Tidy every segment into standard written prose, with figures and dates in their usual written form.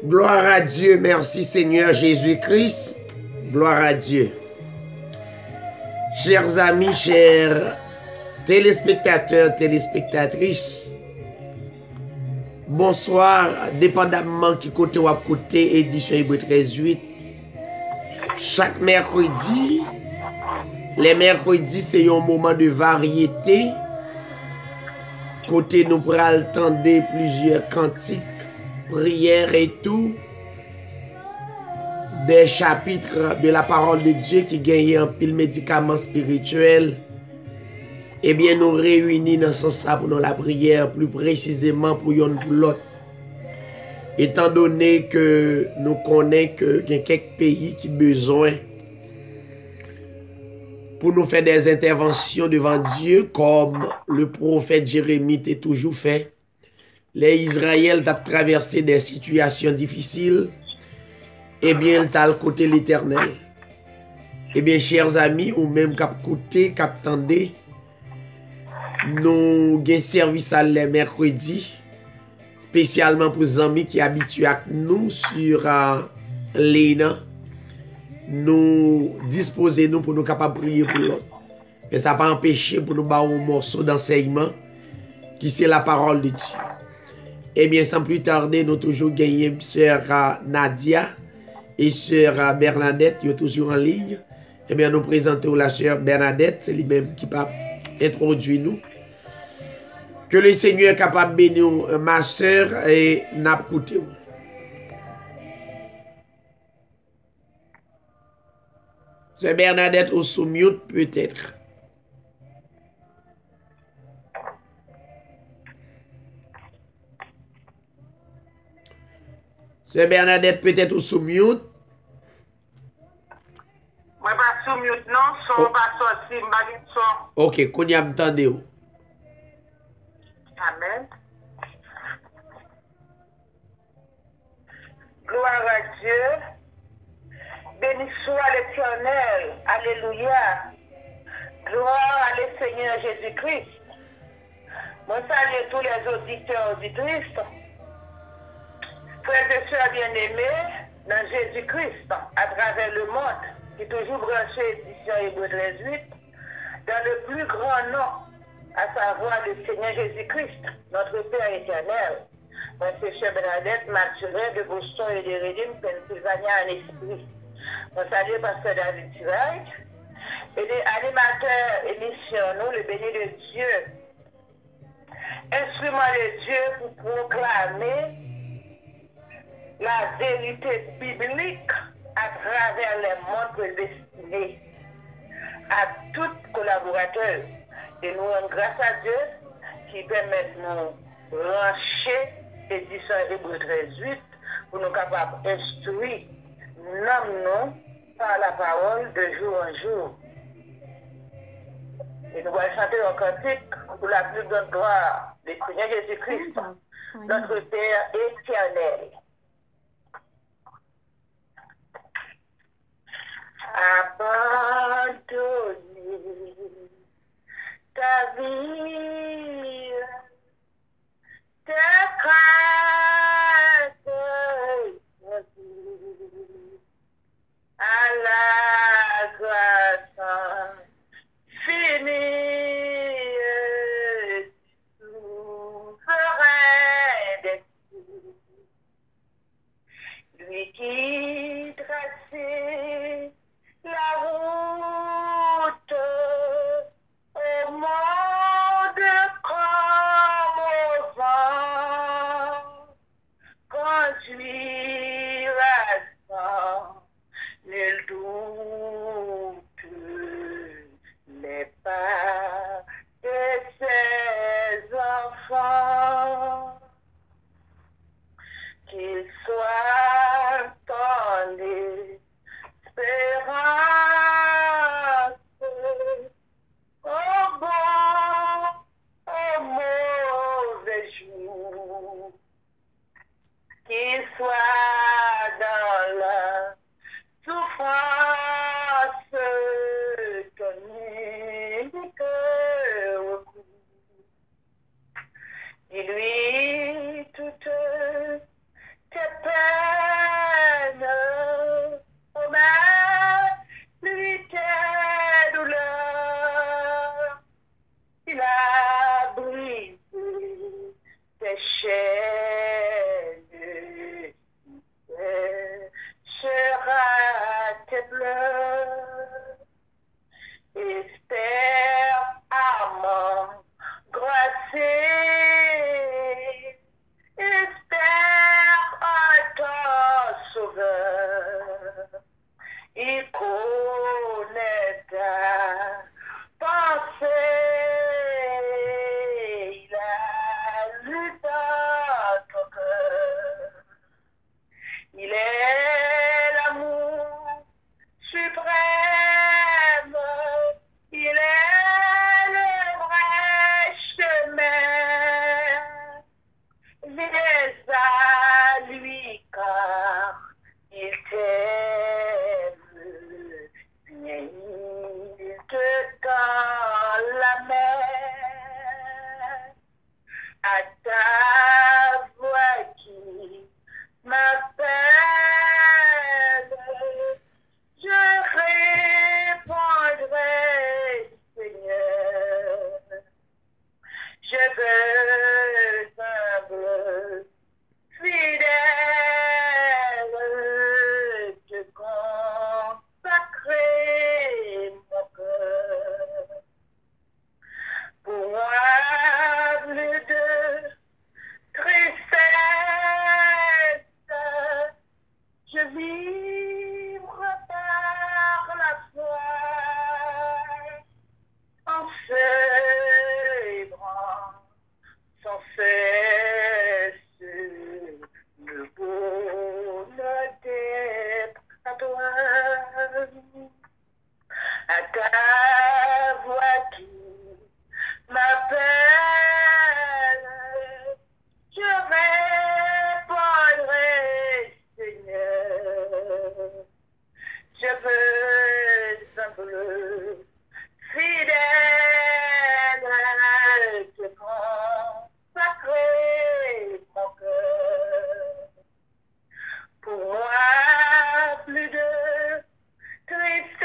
Gloire à Dieu, merci Seigneur Jésus-Christ. Gloire à Dieu. Chers amis, chers téléspectateurs, téléspectatrices, bonsoir, dépendamment qui côté ou à côté, édition Hébreu 13:8. Chaque mercredi, les mercredis, c'est un moment de variété. Côté nous pral tendre plusieurs cantiques, prières et tout, des chapitres de la parole de Dieu qui gagnent un pile médicament spirituel. Eh bien, nous réunis dans ce sens pour nous la prière, plus précisément pour l'autre. Étant donné que nous connaissons qu'il y a quelques pays qui ont besoin pour nous faire des interventions devant Dieu, comme le prophète Jérémie a toujours fait. Les Israéliens ont traversé des situations difficiles. Eh bien, ils ont le côté l'Éternel. Eh bien, chers amis, ou même cap côté, cap tendez, nous avons service à les mercredis, spécialement pour les amis qui habituent à nous sur l'ENA. Nous disposer nous pour nous capables de prier pour l'autre. Mais ça n'a pas empêché pour nous avoir un morceau d'enseignement qui c'est la parole de Dieu. Eh bien, sans plus tarder, nous toujours gagné sœur Nadia et sœur Bernadette, ils sont toujours en ligne. Eh bien, nous présentons la sœur Bernadette, c'est lui-même qui va introduire nous. Que le Seigneur est capable de bénir ma sœur et n'a pas écouté. Sœur Bernadette au sous-mute peut-être. Sœur Bernadette peut-être au sous-mute. Moi pas sous-mute non, son pas sorti, m'bagit son. Ok, qu'on y a entendu. Amen. Gloire à Dieu. Béni soit l'Éternel. Alléluia. Gloire à le Seigneur Jésus-Christ. Moi salue tous les auditeurs auditrices. Frères et sœurs bien-aimés dans Jésus-Christ à travers le monde, qui est toujours branché édition Hébreu 13:8, dans le plus grand nom, à savoir le Seigneur Jésus-Christ, notre Père éternel. Moi, c'est Chère Bernadette Mathurin de Boston et de Reading, Pennsylvanie en esprit. Moi, salue Pasteur David Tirac, et les animateurs émission, nous, le béni de Dieu, instrument de Dieu pour proclamer la vérité biblique à travers les mondes destinés à tout collaborateur. Et nous rendons grâce à Dieu qui permet de nous rancher édition Hébreu 13:8 pour nous capables d'instruire nous par la parole de jour en jour. Et nous allons chanter un cantique pour la plus grande gloire du Seigneur Jésus-Christ, notre Père éternel. Abandonner ta vie, tes craintes, à la grâce finie, souverain d'esprit, lui qui traçait la route au monde comme au vent, conduire sans nul doute les pas de ses enfants, qu'ils soient en espérance au bon, au mauvais jour, qu'ils soient dans la souffrance tonique recours. Dis-lui toutes tes peines Je veux humble, fidèle, te consacrer mon cœur. Pour moi, plus de tristesse, je vivre par la foi, en célébrant sans cesse le bonheur d'être à toi, à ta voix qui m'appelle, je répondrai, Seigneur, je veux simple, fidèle, te consacrer mon cœur. Pour moi, plus de tristesse,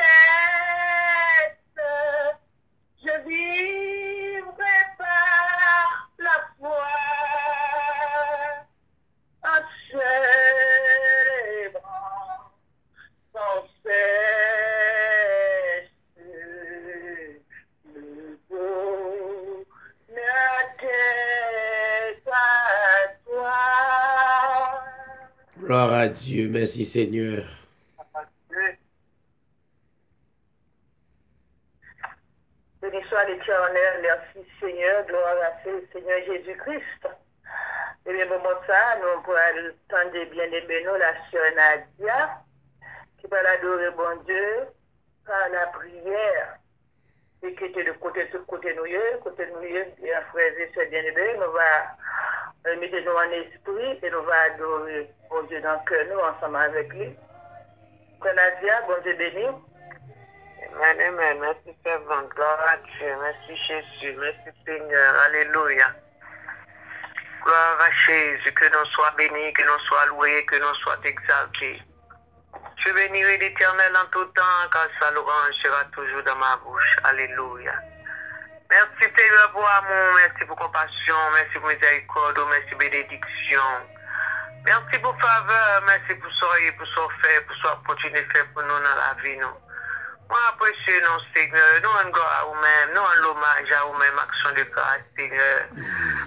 je vivrai par la foi, en célébrant sans cesse le bonheur d'être à toi. Gloire à Dieu. Merci Seigneur. Béni soit l'Éternel, merci Seigneur, gloire à ce Seigneur Jésus-Christ. Et bien, moment ça, nous pourrons entendre bien aimé nous, la sœur Nadia, qui va l'adorer bon Dieu par la prière. Et qui était de côté nous, et un frère et sœur bien-aimé, nous va mettre nous en esprit et nous va adorer bon Dieu dans le cœur, nous, ensemble avec lui. Frère Nadia, bon Dieu béni. Amen, merci servant, gloire à Dieu, merci Jésus, merci Seigneur, alléluia. Gloire à Jésus, que nous sois bénis, que nous sois loués, que nous sois exaltés. Je bénirai l'Éternel en tout temps, car sa louange sera toujours dans ma bouche, alléluia. Merci Seigneur pour amour, merci pour compassion, merci pour miséricorde, merci pour bénédiction. Merci pour faveur, merci pour soyez, pour ce fait, pour ce continuer faire pour nous dans la vie, nous. Moi, apprécie non, Seigneur, nous en gloire à vous-même, nous en l'hommage à vous-même, action de grâce, Seigneur.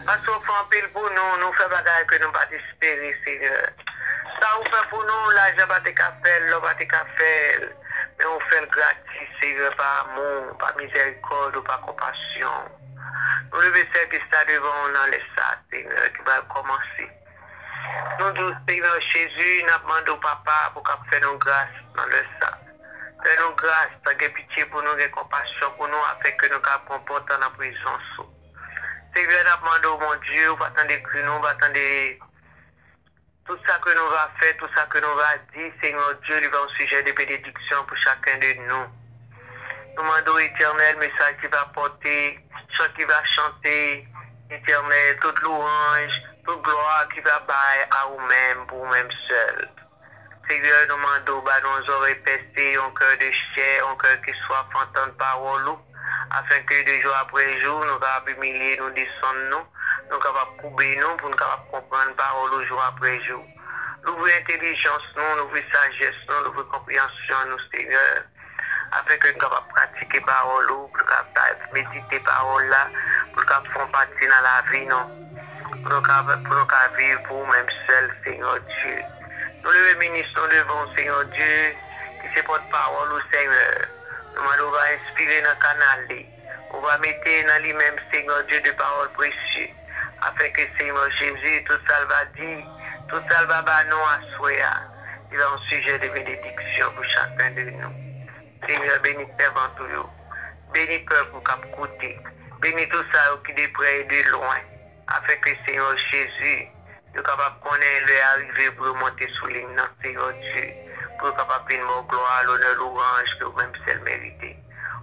Parce qu'on fait un pile pour nous, nous faisons bagaille que nous pas espérer, Seigneur. Ça vous fait pour nous, l'argent pas de café, l'eau pas de café, mais on fait le gratis, Seigneur, par amour, par miséricorde, par compassion. Nous levons service là devant nous dans les sacs, Seigneur, qui va commencer. Nous disons, Seigneur Jésus, nous demandons au Papa pour qu'il fasse nos grâces dans le sac. Fais-nous grâce, t'as pitié pour nous, compassion pour nous, afin que nous puissions comporter dans la prison. Seigneur, nous demandons, mon Dieu, vous attendez que nous, vous attendez tout ça que nous va faire, tout ça que nous va dire, Seigneur Dieu, il va un sujet de bénédiction pour chacun de nous. Nous demandons, Éternel, message qui va porter, chant qui va chanter, Éternel, toute louange, toute gloire qui va bailler à vous-même, pour vous-même seul. Seigneur, nous demandons, nos oreilles percées, un cœur de chair, un cœur qui soit entendre parole, afin que de jour après jour, nous puissions humilier, nous descendre, nous capables couper nous, pour nous capables comprendre parole jour après jour. Nous voulons intelligence, nous voulons sagesse, nous voulons compréhension, nous, Seigneur, afin que nous capables pratiquer parole, pour nous capables méditer parole là, pour nous capables faire partie dans la vie, non. Pour nous capables vivre pour nous-mêmes seuls, Seigneur Dieu. Nous le ministre, nous devons, Seigneur Dieu, qui se porte parole au Seigneur. Nous va inspirer dans le canal. On va mettre dans lui-même, Seigneur Dieu, de paroles précieuses. Afin que, Seigneur Jésus, tout ça va dire, tout ça va nous assoyer. Il y a un sujet de bénédiction pour chacun de nous. Seigneur, bénis servant tout. Bénis peuple pour cap côté. Bénis tout ça qui est de près et de loin. Afin que, Seigneur Jésus, nous sommes capables de connaître l'arrivée pour monter sous l'hymne, Seigneur Dieu, pour nous capables de faire gloire, l'honneur, l'orange que vous-même seul méritez.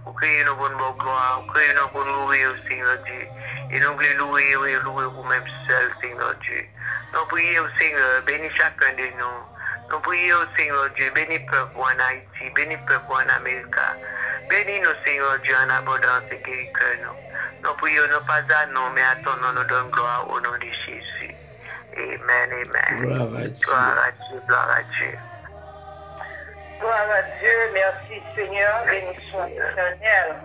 Vous créez nos bonnes gloires, vous créez nos bonnes louer au Seigneur Dieu. Et nous voulons louer vous-même seul, Seigneur Dieu. Nous prions au Seigneur, bénis chacun de nous. Nous prions au Seigneur Dieu, bénis le peuple en Haïti, bénis le peuple en Amérique. Bénis nous, Seigneur Dieu, en abondance et guéris nous. Nous prions non pas à nous, mais à ton nom, nous donnons gloire au nom de Jésus. Amen, amen. Gloire à Dieu. Gloire à Dieu, gloire à Dieu. Gloire à Dieu, merci Seigneur, béni soit l'Éternel.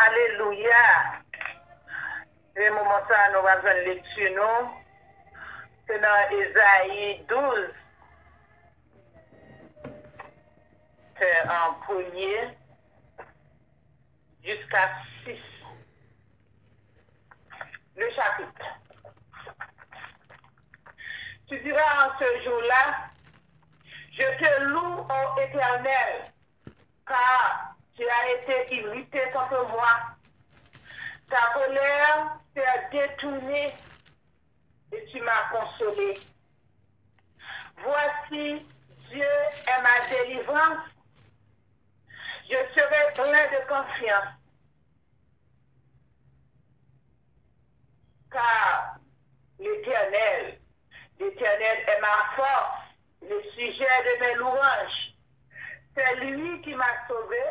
Alléluia. Le moment ça, nous avons une lecture, nous. C'est dans Ésaïe 12. C'est en premier jusqu'à 6. Le chapitre. Tu diras en ce jour-là, je te loue, ô Éternel, car tu as été irrité contre moi. Ta colère t'est détournée et tu m'as consolé. Voici, Dieu est ma délivrance. Je serai plein de confiance. Car l'Éternel est ma force, le sujet de mes louanges. C'est lui qui m'a sauvé.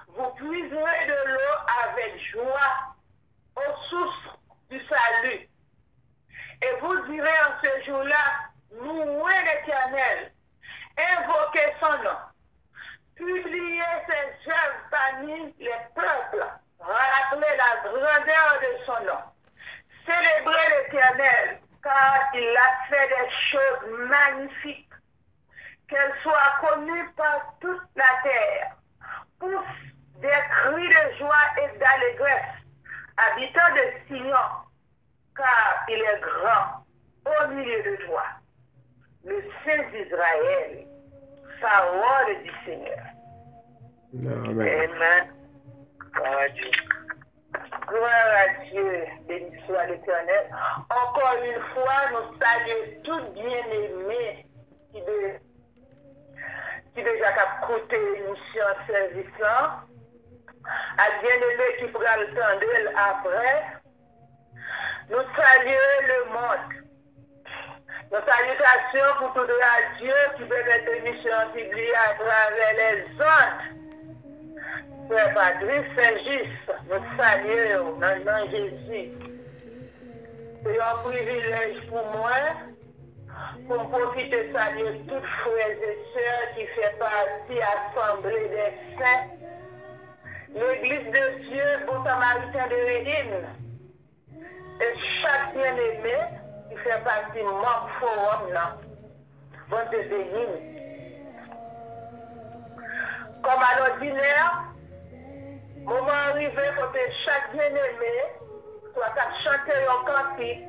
Vous puiserez de l'eau avec joie aux sources du salut. Et vous direz en ce jour-là, louez l'Éternel, invoquez son nom, publiez ses œuvres parmi les peuples, rappelez la grandeur de son nom, célébrez l'Éternel, car il a fait des choses magnifiques, qu'elles soient connues par toute la terre. Pousse des cris de joie et d'allégresse, habitants de Sion, car il est grand au milieu de toi. Le Saint d'Israël, parole du Seigneur. Amen. Amen. Gloire à Dieu. Gloire à Dieu, béni soit l'Éternel. Encore une fois, nous saluons tous bien-aimés qui déjà écouté l'émission service là. À bien-aimés qui pourra le tendre après. Nous saluons le monde. Nos salutations pour toute radio qui permet l'émission publiée à travers les ondes. Frère Patrice Saint-Just, nous saluons dans le nom de Jésus. C'est un privilège pour moi, pour profiter de saluer toutes frères et sœurs qui font partie de l'Assemblée des Saints, l'Église de Dieu, Bon Samaritain de Rédine, et chaque bien-aimé qui fait partie de mon forum, bon de bénir. Comme à l'ordinaire, moment arrivé pour que chaque bien-aimé soit à chanter un cantique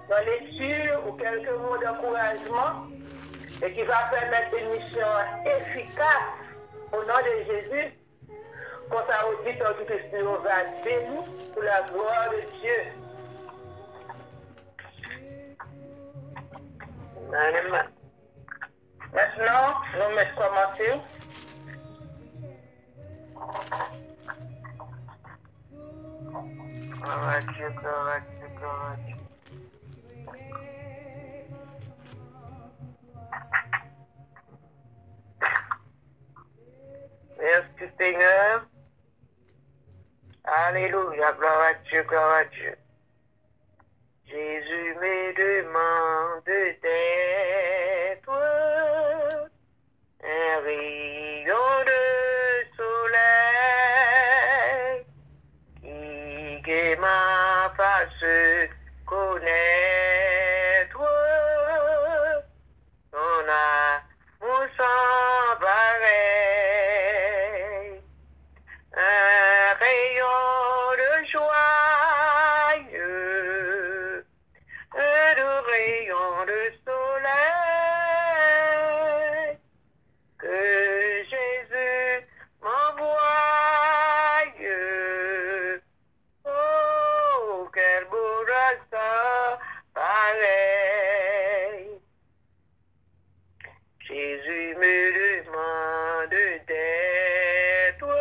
dans lecture ou quelques mots d'encouragement et qui va permettre une mission efficace au nom de Jésus. Quand ça auditeur du Christ va béni pour la gloire de Dieu. Amen. Maintenant, nous mettons commencer. Gloire à Dieu, gloire à Dieu, gloire à Dieu. Merci Seigneur. Alléluia, gloire à Dieu, gloire à Dieu. Jésus me demande d'être un rayon de soleil qui guérit ma face connaître ton amour sans pareil, un rayon de joyeux, un rayon de soleil que Jésus m'envoie. Oh, quel beau ressort pareil. Jésus me demande d'être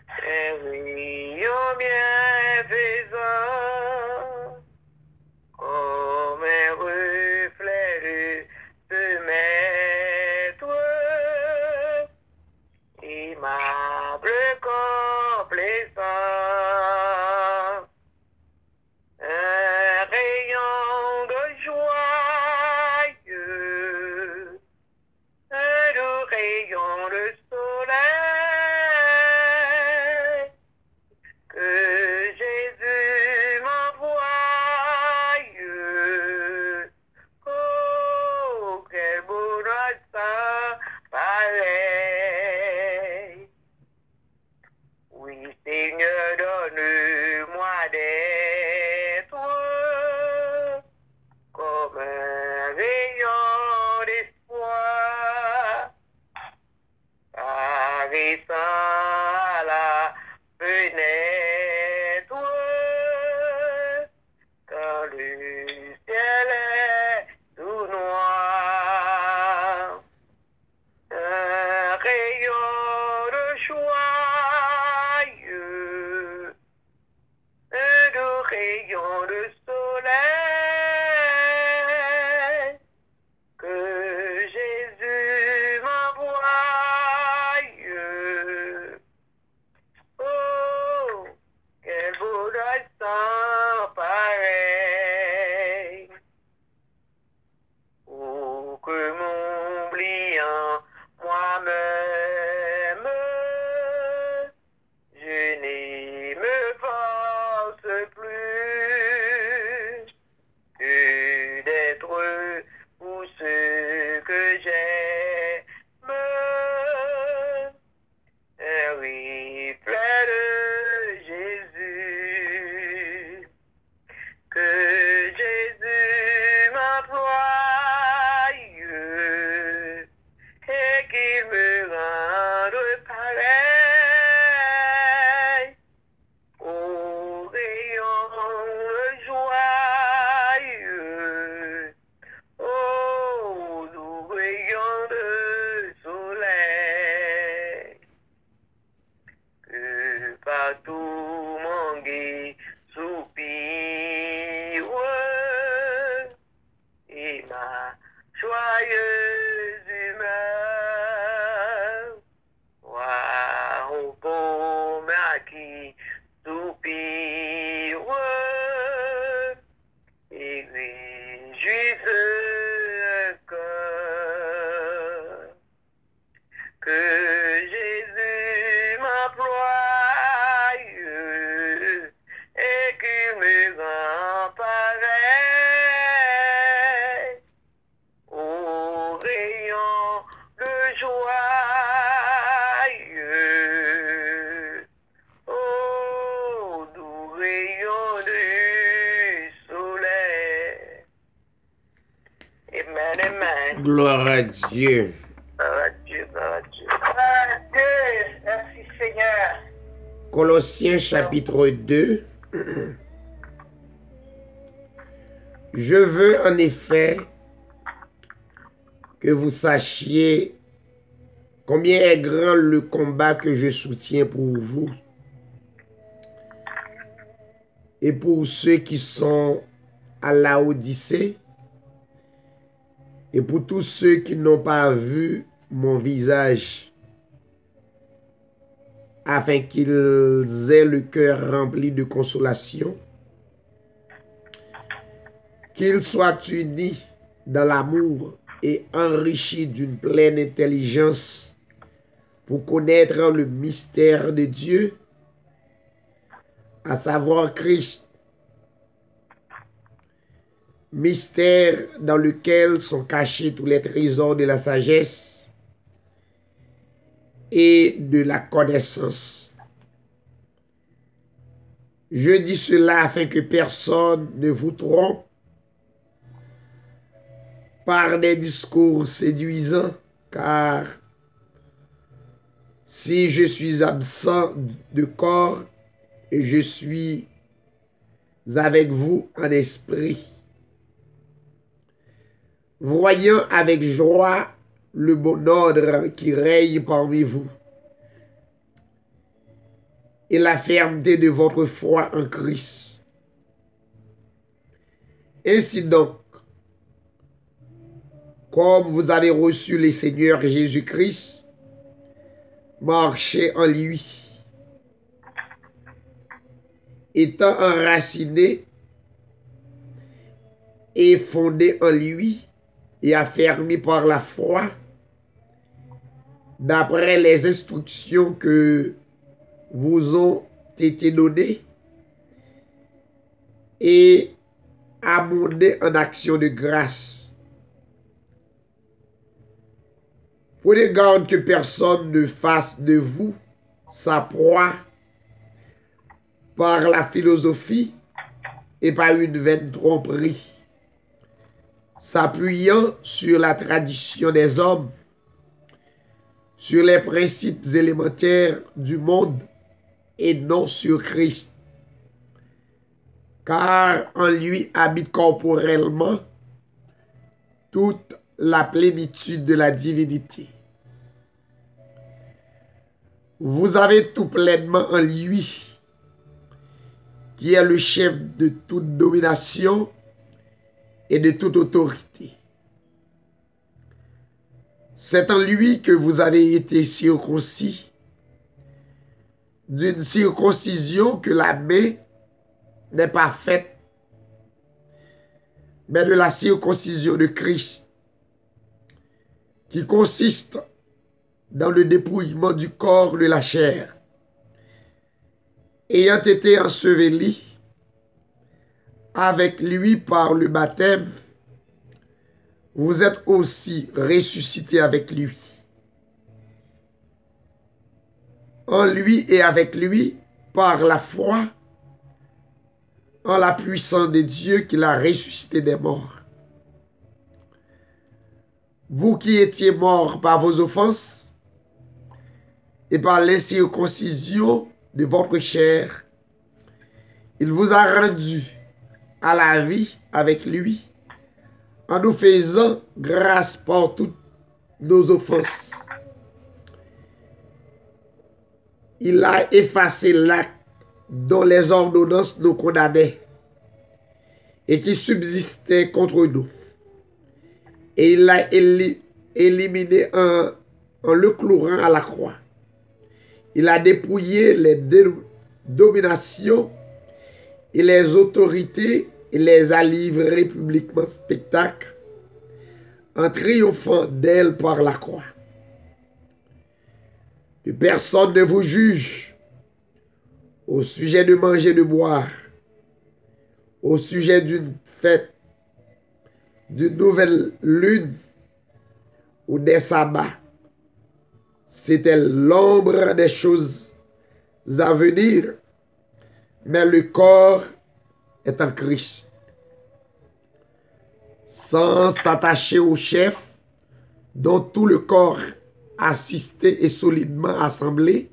un rayon bienfaisant, comme un reflet de maître, aimable complaisance. Un rayon de joyeux, un doux rayon de soleil, que Jésus m'envoie. Oh, quel beau instant pareil. Oui, Seigneur, donne-moi d'être comme un rayon d'espoir, paraissant à la fenêtre, quand le ciel est tout noir. Un rayon de joyeux, un doux rayon de soleil, que Jésus m'envoie. Oh, quel beau instant pareil. Oh, que m'oubliant moi-même, je n'y me force plus que d'être pour ce que j'aime, un reflet de Jésus, que Jésus m'emploie et qu'il me rende pareil au rayon joyeux, au doux rayon de soleil, que partout mon guide soupire et ma joyeuse humeur voit au paume qui soupire et réjouisse le cœur, que Jésus m'emploie et qu'il me rend pareil au rayon de joyeux, au doux rayon du soleil. Amen, amen. Gloire à Dieu. Gloire à Dieu, gloire à Dieu. Merci Seigneur. Colossiens chapitre 2. Je veux en effet que vous sachiez combien est grand le combat que je soutiens pour vous et pour ceux qui sont à Laodicée et pour tous ceux qui n'ont pas vu mon visage, afin qu'ils aient le cœur rempli de consolation, qu'ils soient unis dans l'amour et enrichis d'une pleine intelligence pour connaître le mystère de Dieu, à savoir Christ, mystère dans lequel sont cachés tous les trésors de la sagesse et de la connaissance. Je dis cela afin que personne ne vous trompe par des discours séduisants, car si je suis absent de corps et je suis avec vous en esprit, voyant avec joie le bon ordre qui règne parmi vous et la fermeté de votre foi en Christ. Ainsi donc, comme vous avez reçu le Seigneur Jésus-Christ, marchez en lui, étant enraciné et fondé en lui et affermi par la foi, d'après les instructions que vous ont été données, et abondé en action de grâce. Prenez garde que personne ne fasse de vous sa proie par la philosophie et par une vaine tromperie, s'appuyant sur la tradition des hommes, sur les principes élémentaires du monde et non sur Christ. Car en lui habite corporellement toute la plénitude de la divinité. Vous avez tout pleinement en lui, qui est le chef de toute domination et de toute autorité. C'est en lui que vous avez été circoncis, d'une circoncision que la main n'est pas faite, mais de la circoncision de Christ, qui consiste dans le dépouillement du corps de la chair, ayant été enseveli avec lui par le baptême, vous êtes aussi ressuscités avec lui. En lui et avec lui, par la foi, en la puissance de Dieu qui l'a ressuscité des morts. Vous qui étiez morts par vos offenses et par l'incirconcision de votre chair, il vous a rendus à la vie avec lui, en nous faisant grâce par toutes nos offenses. Il a effacé l'acte dont les ordonnances nous condamnaient et qui subsistait contre nous. Et il l'a éliminé en le clouant à la croix. Il a dépouillé les dominations et les autorités et les a livrées publiquement spectacle en triomphant d'elles par la croix. Que personne ne vous juge au sujet de manger, de boire, au sujet d'une fête, d'une nouvelle lune ou des sabbats. C'était l'ombre des choses à venir, mais le corps est en Christ. Sans s'attacher au chef, dont tout le corps assisté et solidement assemblé,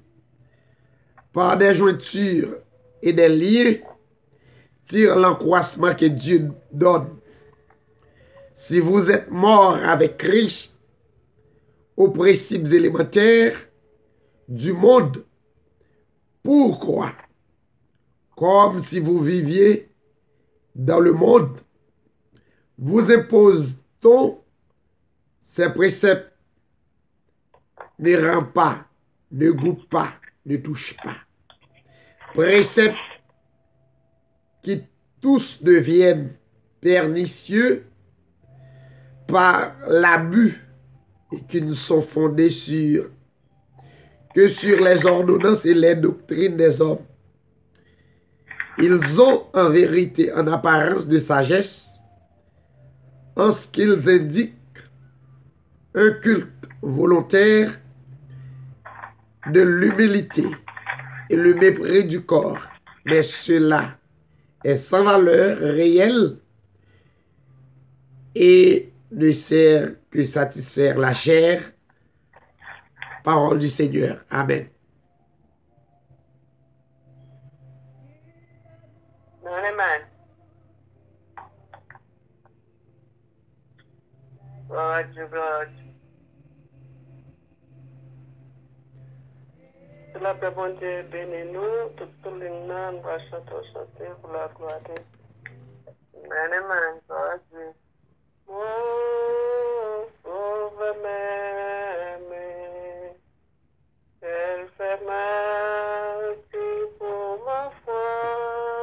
par des jointures et des liens, tire l'accroissement que Dieu donne. Si vous êtes morts avec Christ aux principes élémentaires du monde, pourquoi, comme si vous viviez dans le monde, vous impose-t-on ces préceptes? Ne rend pas, ne goûte pas, ne touche pas. Préceptes qui tous deviennent pernicieux par l'abus et qui ne sont fondés que sur les ordonnances et les doctrines des hommes. Ils ont en vérité en apparence de sagesse, en ce qu'ils indiquent un culte volontaire de l'humilité et le mépris du corps, mais cela est sans valeur réelle et ne sert que satisfaire la chair. Parole du Seigneur. Amen. Amen. Gloire à Dieu, gloire à Dieu. Que la paix, bon Dieu, bénis-nous, tout le monde va chanter pour la gloire de Dieu. Amen, gloire à Dieu. Oh, sauve-moi, elle fait mal pour ma foi.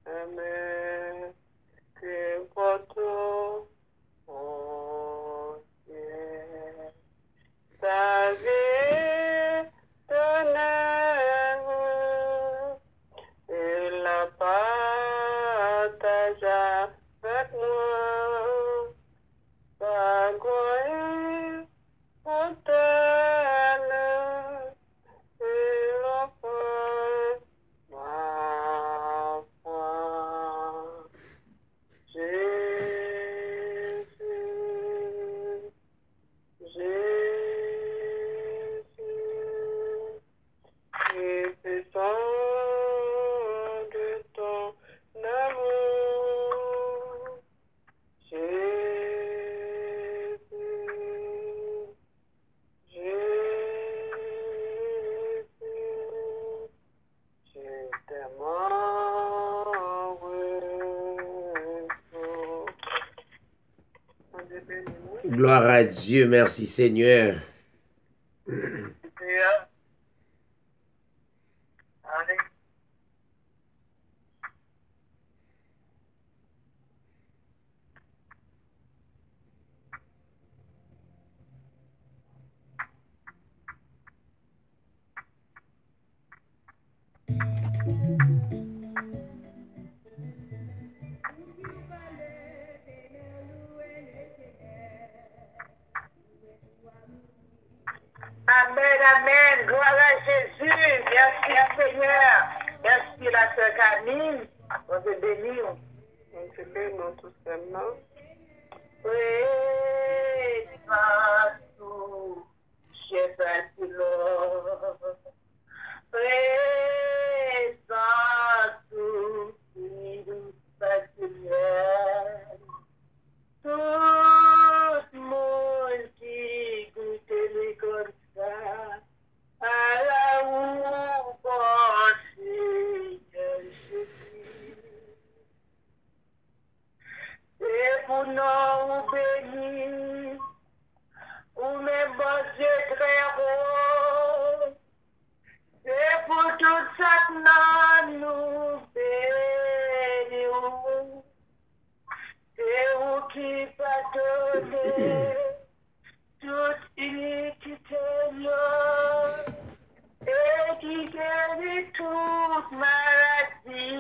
Amen. Que votre oh Dieu, ta vie éternelle, et la partage avec moi, ta gloire autel, et l'enfant, ma foi. Jésus, Jésus, et puissant de ton amour, Jésus, Jésus, je t'aime. Gloire à Dieu, merci Seigneur. Amen, amen. Gloire à Jésus. Merci Seigneur. Merci la sœur Camille. On te bénit. On te bénit tout simplement. Praise tout. J'ai parti l'or. Praise tout. Tout le monde qui goûte les comme ça, à la où penser Jésus. Et pour nous bénir, ou même bon Dieu très beau, et pour tout ça que nous bénissons. C'est vous qui pardonnez toute iniquité et qui guérit toute maladie.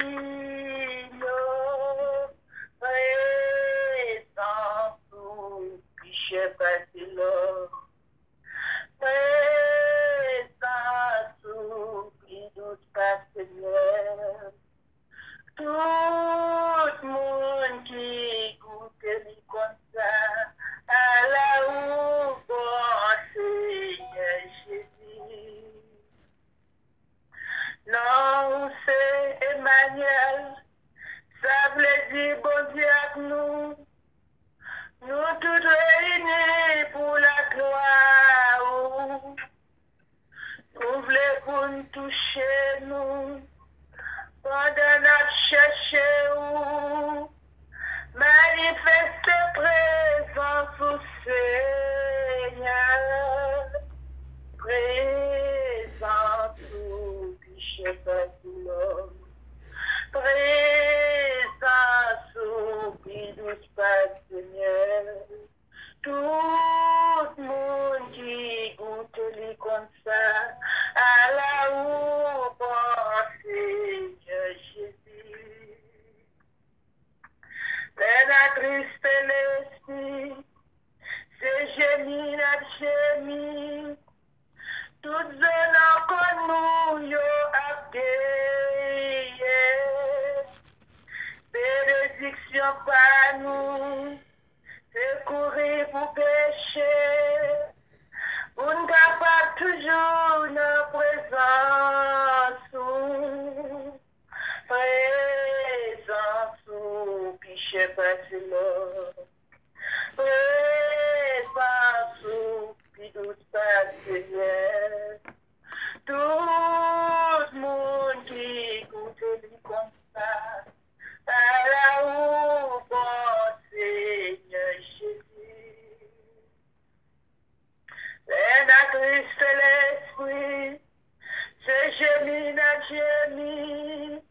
Présent tout péché facile. Présent tout qui doute pas Seigneur. Tout le monde qui goûte les comme ça, à la où bon Seigneur Jésus. Non, c'est Emmanuel, ça plaisir bon Dieu avec nous. Nous tous réunis pour la gloire. Nous voulons pour nous toucher nous. Pendant notre cherché où manifeste présence au Seigneur, présence au péché facile, présence au pédouce pas Seigneur, tout le monde qui goûte les comme ça, à la où penser Jésus. Pénatrice l'esprit, c'est génie, la génie. Toutes zones encore nous y bénédiction par nous, c'est courir pour pécher. On capable toujours nos présence. Présence, péché facile. Présence, pédoute pas Seigneur. Tout le monde qui écoute lui comme ça, à la où bon Seigneur Jésus. Sénatrice c'est l'esprit, c'est génie, n'a génie.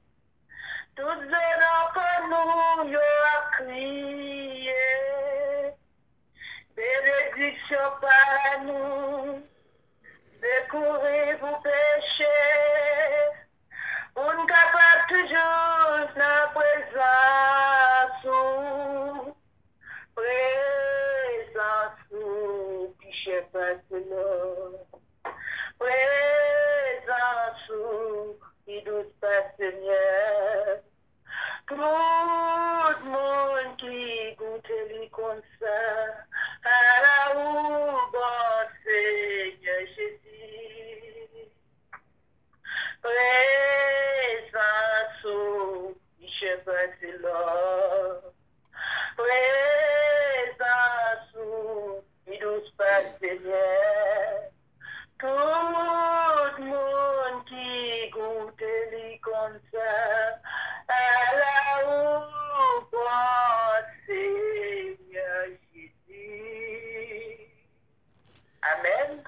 passé là. Présence ou, il douce passé bien. Tout le monde qui goûte les comme ça, à la où Seigneur Jésus. Amen.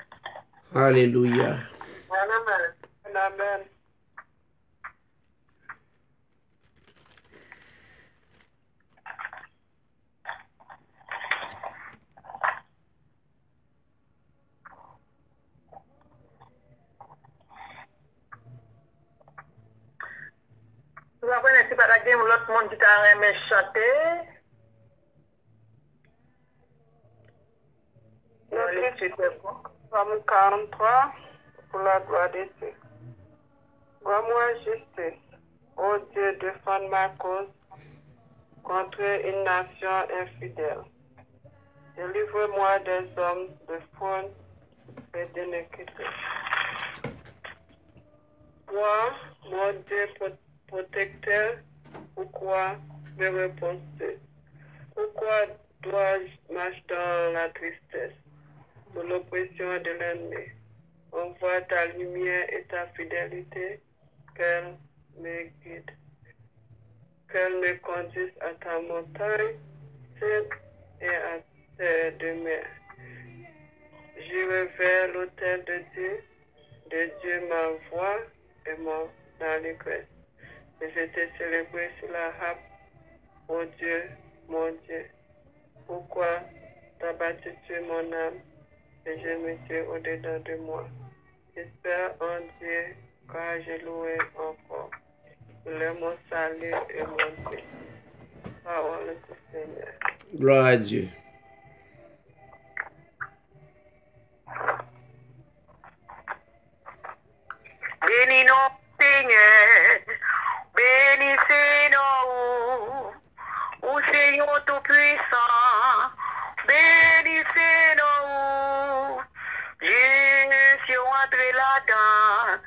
Alléluia. Amen. Amen. Nous avons ainsi par la game l'autre monde qui t'a aimé chanter. Psalm 43, pour la gloire de Dieu. Vois-moi justice, ô Dieu, défends ma cause contre une nation infidèle. Délivre-moi des hommes de faune et d'iniquité. Toi, mon Dieu protecteur, pourquoi me réponds-tu? Pourquoi dois-je marcher dans la tristesse, sous l'oppression de l'ennemi? Envoie ta lumière et ta fidélité, qu'elle me guide. Qu'elle me conduise à ta montagne sainte et à tes demeures. J'irai vers l'autel de Dieu ma voix et mon allégresse. Et je te célébrerai sur la harpe, ô Dieu, mon Dieu. Pourquoi t'as battu mon âme et je me dis au-dedans de moi? J'espère en Dieu, car je louerai encore. Il est mon salut et mon Dieu. Parole du Seigneur. Gloire à Dieu. Bénis-nous, Seigneur, bénissez-nous, ô Seigneur Tout-Puissant, bénissez-nous. Je suis entré là-dedans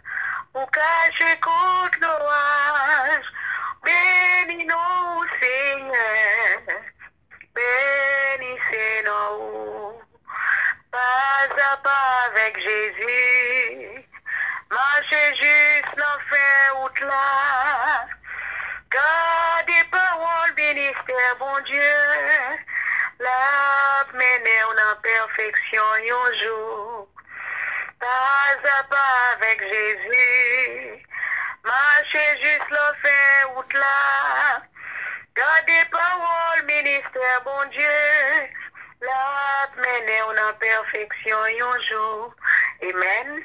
pour cacher contre l'orage. Bénis-nous, Seigneur, bénissez-nous. Pas à pas avec Jésus, marchez juste l'enfer out là. Gardez parole, ministère, bon Dieu. La mener en perfection un jour. Pas à pas avec Jésus, marchez juste l'enfer out là. Gardez parole, ministère, bon Dieu. La mener en perfection un jour. Amen.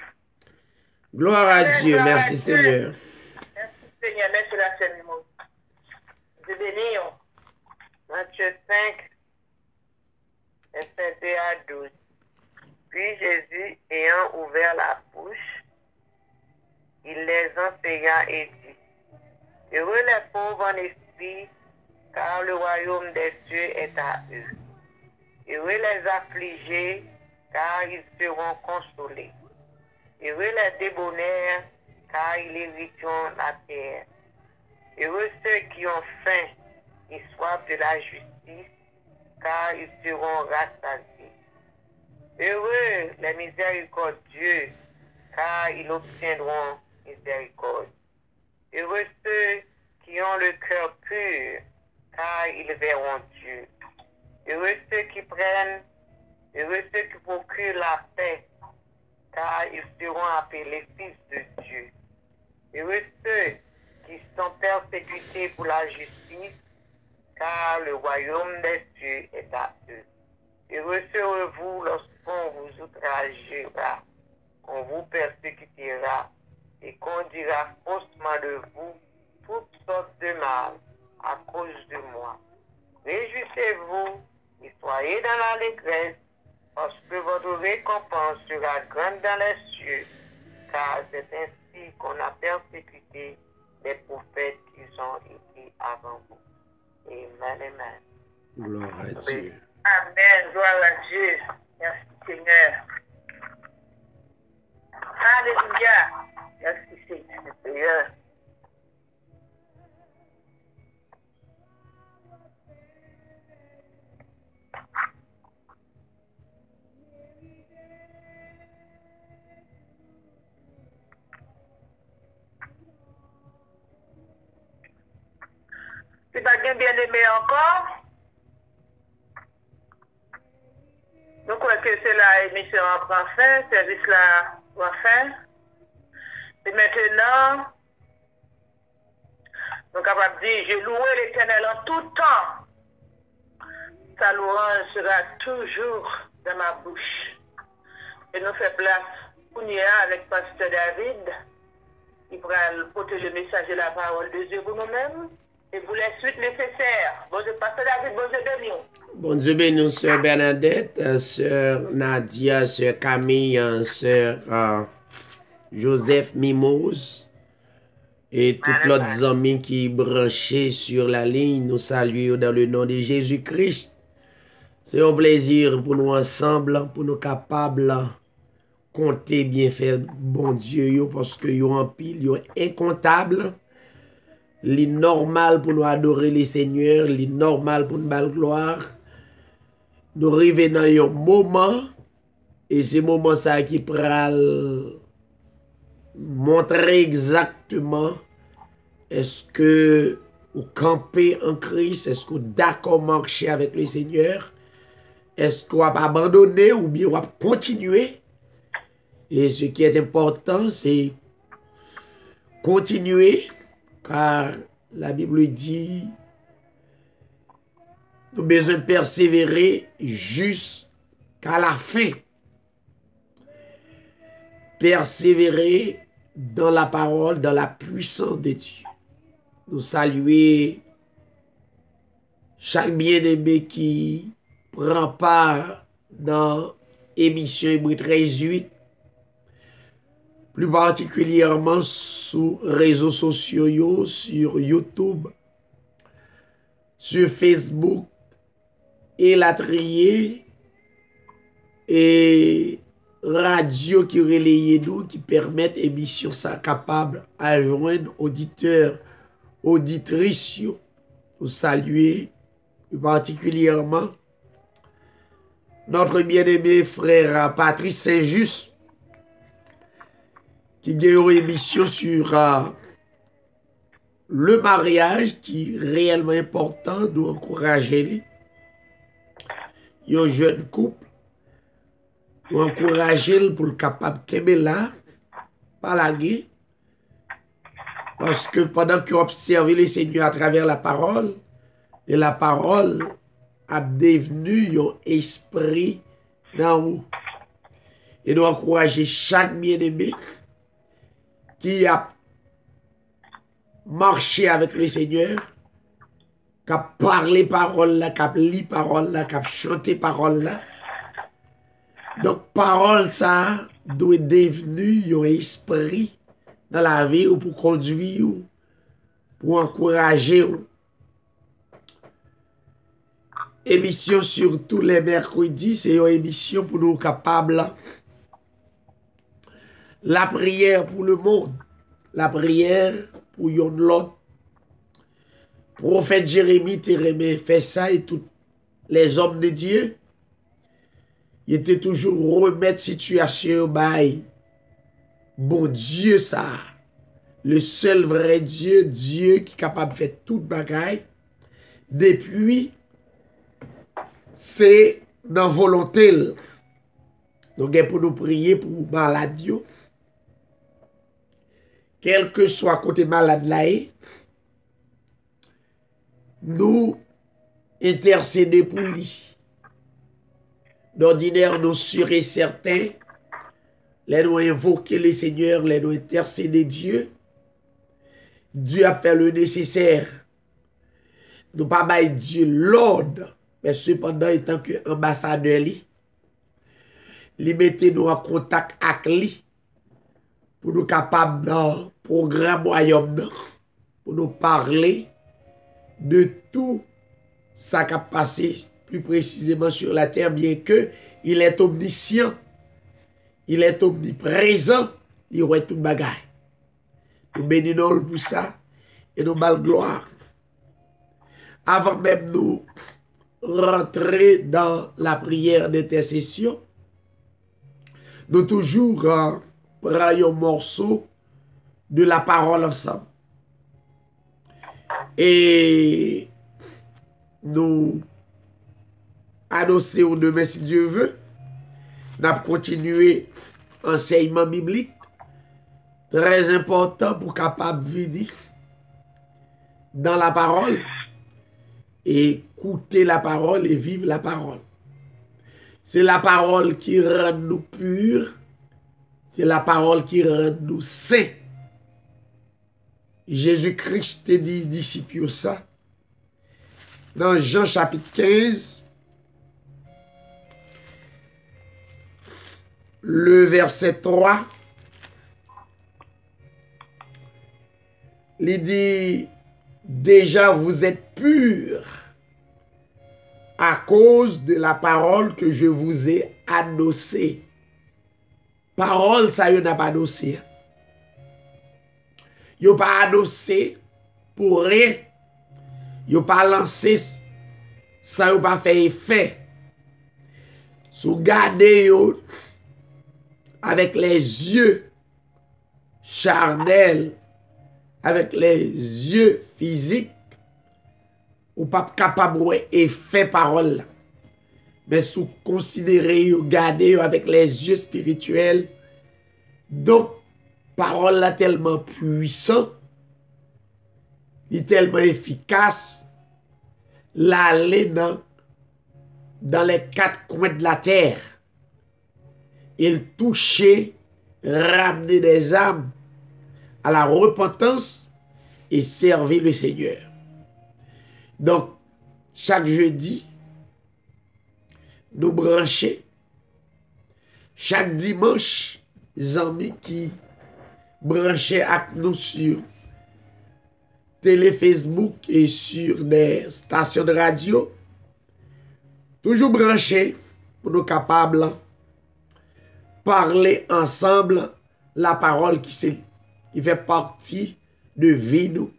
Gloire à Dieu. Merci Seigneur. Merci Seigneur, merci la Seigneur. Je bénis. Matthieu 5, verset 2 à 12. Puis Jésus, ayant ouvert la bouche, il les enseigna et dit, heureux les pauvres en esprit, car le royaume des cieux est à eux. Heureux les affligés, car ils seront consolés. Heureux les débonnaires, car ils hériteront la terre. Heureux ceux qui ont faim et soif de la justice, car ils seront rassasiés. Heureux les miséricordieux, car ils obtiendront miséricorde. Heureux ceux qui ont le cœur pur, car ils verront Dieu. Heureux ceux qui procurent la paix, car ils seront appelés fils de Dieu. Heureux ceux qui sont persécutés pour la justice, car le royaume des cieux est à eux. Heureux serez-vous lorsqu'on vous outragera, qu'on vous persécutera et qu'on dira faussement de vous toutes sortes de mal à cause de moi. Réjouissez-vous et soyez dans l'allégresse, parce que votre récompense sera grande dans les cieux, car c'est ainsi qu'on a persécuté les prophètes qui ont été avant vous. Amen, amen. Gloire à Dieu. Amen, gloire à Dieu. Merci Seigneur. Alléluia. Merci Seigneur. c'est pas bien aimé encore. Donc, que c'est la émission en prend fin, service là prend fin. Et maintenant, nous sommes capables de dire, je louerai l'Éternel en tout temps. Sa louange sera toujours dans ma bouche. Et nous faisons place pour nous avec Pasteur David, qui pourra porter le message de la parole de Dieu pour nous-mêmes. Et pour les suites nécessaires. Bon Dieu, Pasteur David, bon Dieu béni. Bon Dieu béni, Sœur Bernadette, Sœur Nadia, Sœur Camille, Sœur Joseph Mimose et toutes les amis qui branchés sur la ligne. Nous saluons dans le nom de Jésus-Christ. C'est un plaisir pour nous ensemble, pour nous capables compter bien faire bon Dieu, parce que yo en pile, yo incontable. Li normal pour nous adorer les seigneurs, li normal pour nous bal gloire. Nous arrivons dans un moment, et c'est moment ça qui pral montrer exactement est-ce que vous campez en Christ, est-ce que vous d'accord marcher avec le Seigneur, est-ce que vous avez abandonné ou bien vous avez continué. Et ce qui est important, c'est continuer. Car la Bible dit, nous avons besoin de persévérer jusqu'à la fin. Persévérer dans la parole, dans la puissance de Dieu. Nous saluer chaque bien-aimé qui prend part dans l'émission Hébreux 13:8. Plus particulièrement sur les réseaux sociaux, sur YouTube, sur Facebook, et la trier, et radio qui relaye nous, qui permettent émission ça capable à joindre auditeurs, auditrices, nous saluer plus particulièrement notre bien-aimé frère Patrice Saint-Just, qui a une émission sur le mariage qui est réellement important, nous encourager un jeune couple, nous encourager pour le capable de là, pas la guerre, parce que pendant qu'on observe le Seigneur à travers la parole, et la parole a devenu un esprit dans nous. Et nous encourager chaque bien-aimé qui a marché avec le Seigneur, qui a parlé parole là, qui a lu parole là, qui a chanté parole là. Donc, parole ça doit devenir un esprit dans la vie ou pour conduire, ou pour encourager. Émission sur tous les mercredis, c'est une émission pour nous capables. La prière pour le monde, la prière pour yon l'autre. Prophète Jérémie Térémé fait ça et tous les hommes de Dieu, ils étaient toujours remettre situation au bail. Bon Dieu ça, le seul vrai Dieu, Dieu qui est capable de faire toute bagaille. Depuis, c'est dans volonté. Donc, pour nous prier pour maladie. Quel que soit côté malade là, nous intercéder pour lui. D'ordinaire, nous sûrs et certains, les nous invoquer le Seigneur, les nous intercéder Dieu. Dieu a fait le nécessaire. Nous pas bailler Dieu l'ordre, mais cependant, étant que ambassadeur lui mettez nous en contact avec lui pour nous capables dans programme royaume pour nous parler de tout ça qui a passé plus précisément sur la terre, bien que il est omniscient, il est omniprésent, il voit tout bagaille. Nous bénissons pour ça et nous bal gloire. Avant même nous rentrer dans la prière d'intercession, nous toujours prenons un morceau de la parole ensemble. Et nous adosser au demain si Dieu veut. Nous avons continué enseignement biblique. Très important pour capable vivre dans la parole. Et écouter la parole et vivre la parole. C'est la parole qui rend nous purs. C'est la parole qui rend nous saints. Jésus-Christ te dit disciple ça. Dans Jean chapitre 15, le verset 3, il dit, déjà vous êtes purs à cause de la parole que je vous ai annoncée. Parole, ça, yon n'a pas annoncé. Yon pas annoncé pour rien. Yon pas lancé, ça yon pas fait effet. Sous garder yon avec les yeux charnels, avec les yeux physiques, ou pas capable de effet parole. Mais sous considérer, garder avec les yeux spirituels. Donc, parole là tellement puissant, il est tellement efficace, l'aller dans les quatre coins de la terre. Il touchait, ramener des âmes à la repentance et servir le Seigneur. Donc, chaque jeudi, nous brancher. Chaque dimanche, les amis qui branchaient avec nous sur télé, Facebook et sur des stations de radio. Toujours branchés pour nous capables de parler ensemble la parole qui fait partie de vie nous.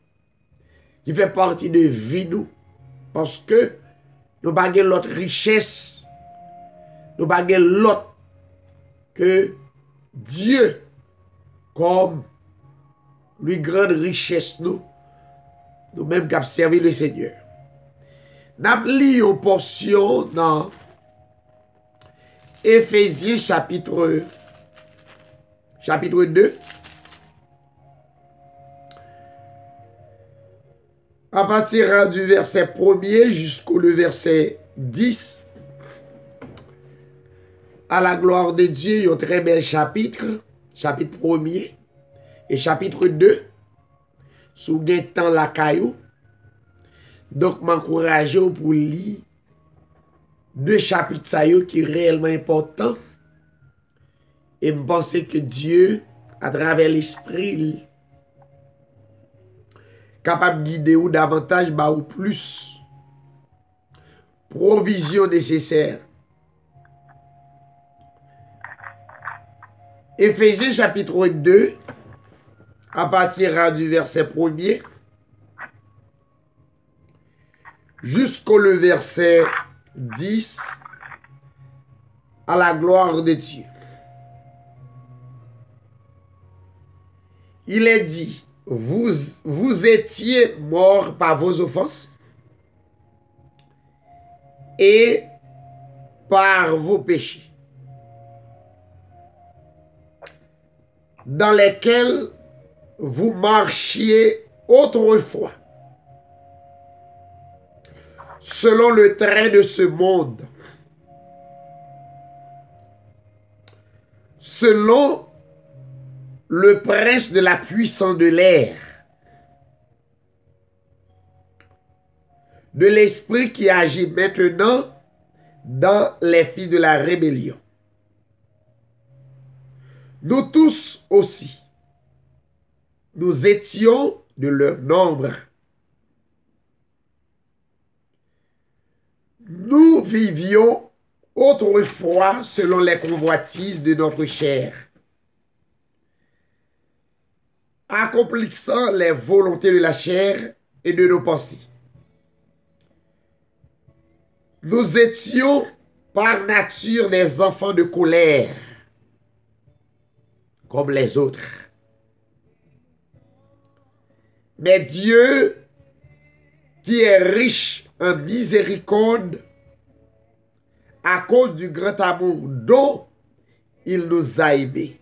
Qui fait partie de vie nous. Parce que nous n'avons l'autre richesse. Nous n'avons l'autre que Dieu comme lui grande richesse nous. Nous-mêmes qui avons servi le Seigneur. Nous avons lu une portion dans Éphésiens chapitre 2. À partir du verset 1er jusqu'au verset 10. À la gloire de Dieu, il y a un très bel chapitre. Chapitre 1er et chapitre 2. Sous temps la caillou. Donc, m'encourage pour lire deux chapitres qui sont réellement importants. Et me penser que Dieu, à travers l'esprit, capable de guider ou davantage, ou plus. Provision nécessaire. Éphésiens chapitre 2, à partir du verset 1er, jusqu'au verset 10, à la gloire de Dieu. Il est dit, vous étiez morts par vos offenses et par vos péchés, dans lesquels vous marchiez autrefois, selon le train de ce monde, selon le prince de la puissance de l'air, de l'esprit qui agit maintenant dans les filles de la rébellion. Nous tous aussi, nous étions de leur nombre. Nous vivions autrefois selon les convoitises de notre chair, accomplissant les volontés de la chair et de nos pensées. Nous étions par nature des enfants de colère, comme les autres. Mais Dieu, qui est riche en miséricorde à cause du grand amour dont il nous a aimés.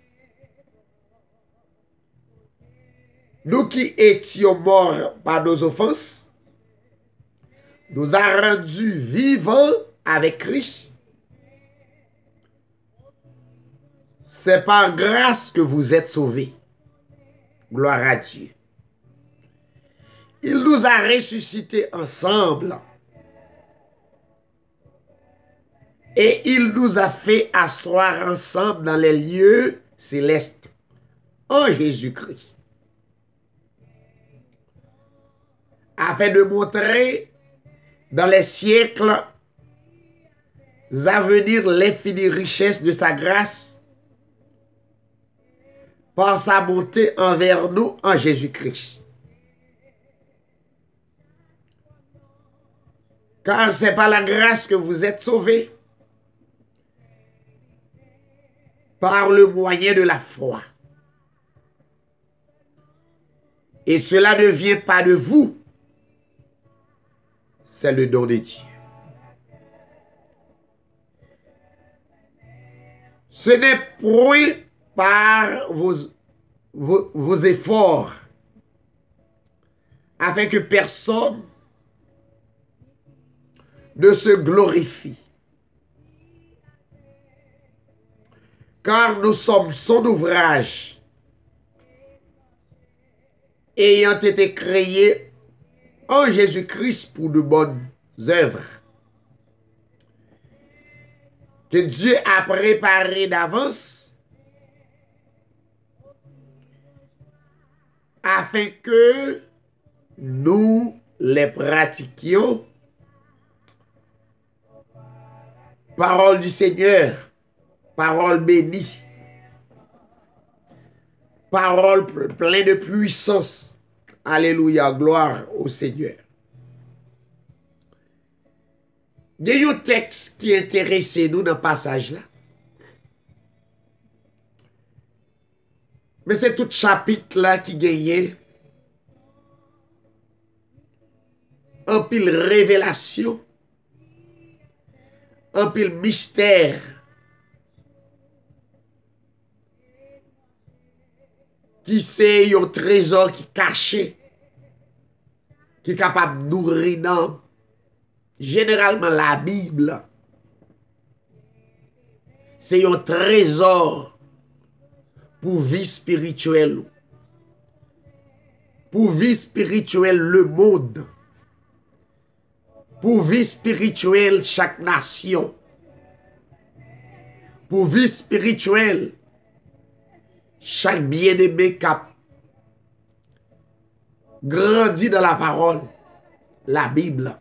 Nous qui étions morts par nos offenses, nous a rendus vivants avec Christ. C'est par grâce que vous êtes sauvés. Gloire à Dieu. Il nous a ressuscités ensemble. Et il nous a fait asseoir ensemble dans les lieux célestes en Jésus-Christ. Afin de montrer dans les siècles à venir l'infinie richesse de sa grâce par sa bonté envers nous en Jésus-Christ. Car c'est par la grâce que vous êtes sauvés, par le moyen de la foi. Et cela ne vient pas de vous, c'est le don de Dieu. Ce n'est point par vos efforts, afin que personne ne se glorifie. Car nous sommes son ouvrage, ayant été créés en Jésus-Christ pour de bonnes œuvres, que Dieu a préparées d'avance, afin que nous les pratiquions. Parole du Seigneur, parole bénie, parole pleine de puissance. Alléluia, gloire au Seigneur. Il y a un texte qui intéresse nous dans ce passage-là. Mais c'est tout chapitre-là qui gagne un pile révélation, un pile mystère, qui c'est un trésor qui caché, qui est capable de nourrir dans généralement la Bible. C'est un trésor pour vie spirituelle. Pour vie spirituelle le monde. Pour vie spirituelle chaque nation. Pour vie spirituelle chaque bien-aimé qui a grandi dans la parole, la Bible.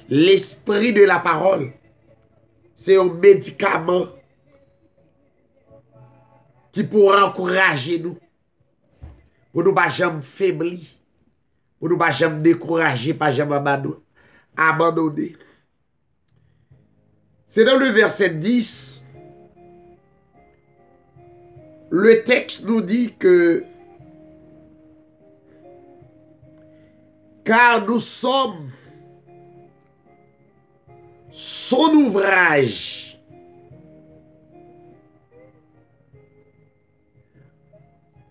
L'esprit de la parole, c'est un médicament qui pourra encourager nous, pour nous pas jamais faiblir, pour nous pas jamais décourager, pas jamais abandonner. C'est dans le verset 10, le texte nous dit que car nous sommes son ouvrage,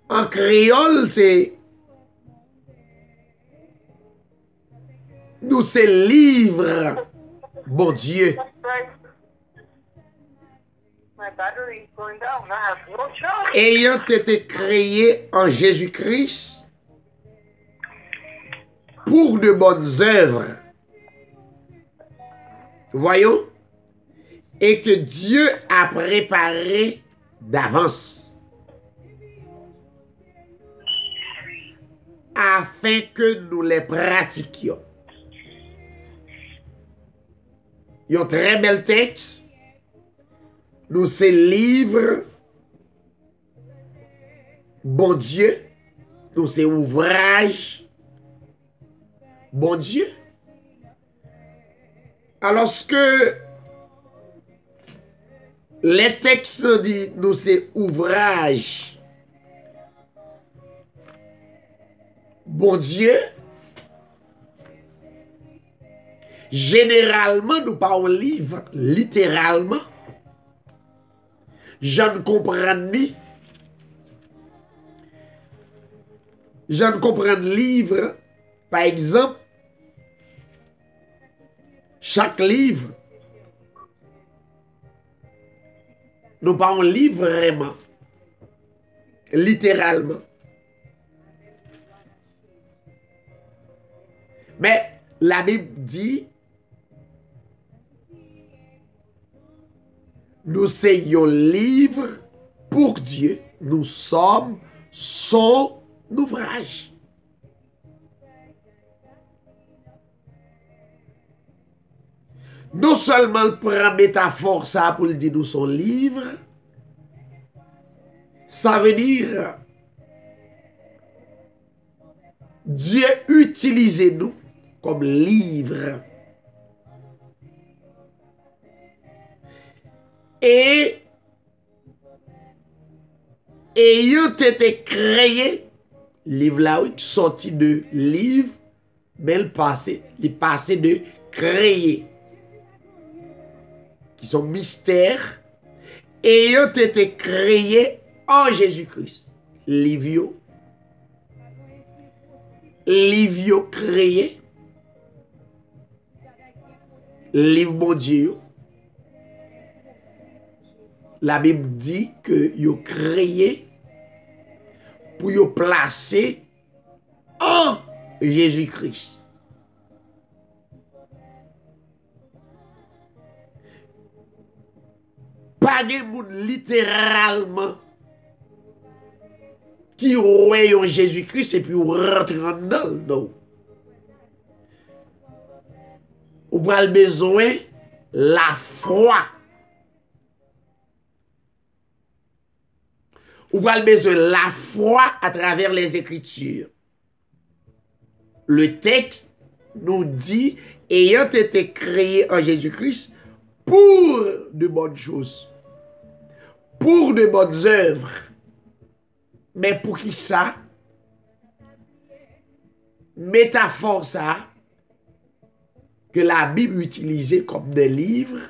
en créole, c'est nous, c'est livre, bon Dieu. Ayant été créé en Jésus-Christ pour de bonnes œuvres. Voyons, et que Dieu a préparé d'avance afin que nous les pratiquions. Il y a un très bel texte. Nous, c'est livre, bon Dieu. Nous, c'est ouvrage, bon Dieu. Alors, ce que les textes disent, nous, c'est ouvrage, bon Dieu, généralement, nous parlons livre, littéralement. Je ne comprends ni. Je ne comprends livre, par exemple, chaque livre, nous parlons livre vraiment, littéralement. Mais la Bible dit, nous sommes livre pour Dieu, nous sommes son ouvrage. Non seulement le prend métaphore ça pour le dire nous son livre, ça veut dire Dieu utilise nous comme livre. Et ayant été créé, livre là oui, sorti de livre, mais le passé de créer, qui sont mystères, ayant été créé en Jésus-Christ. Livre créé, livre bon Dieu. La Bible dit que yo créé pour yo placer en Jésus-Christ. Pas de monde littéralement qui oué en Jésus-Christ et puis rentre dans le dos. Ou a besoin la foi. Ou a besoin la foi à travers les Écritures. Le texte nous dit, ayant été créé en Jésus-Christ pour de bonnes choses, pour de bonnes œuvres. Mais pour qui ça? Métaphore ça, que la Bible utilisait comme des livres,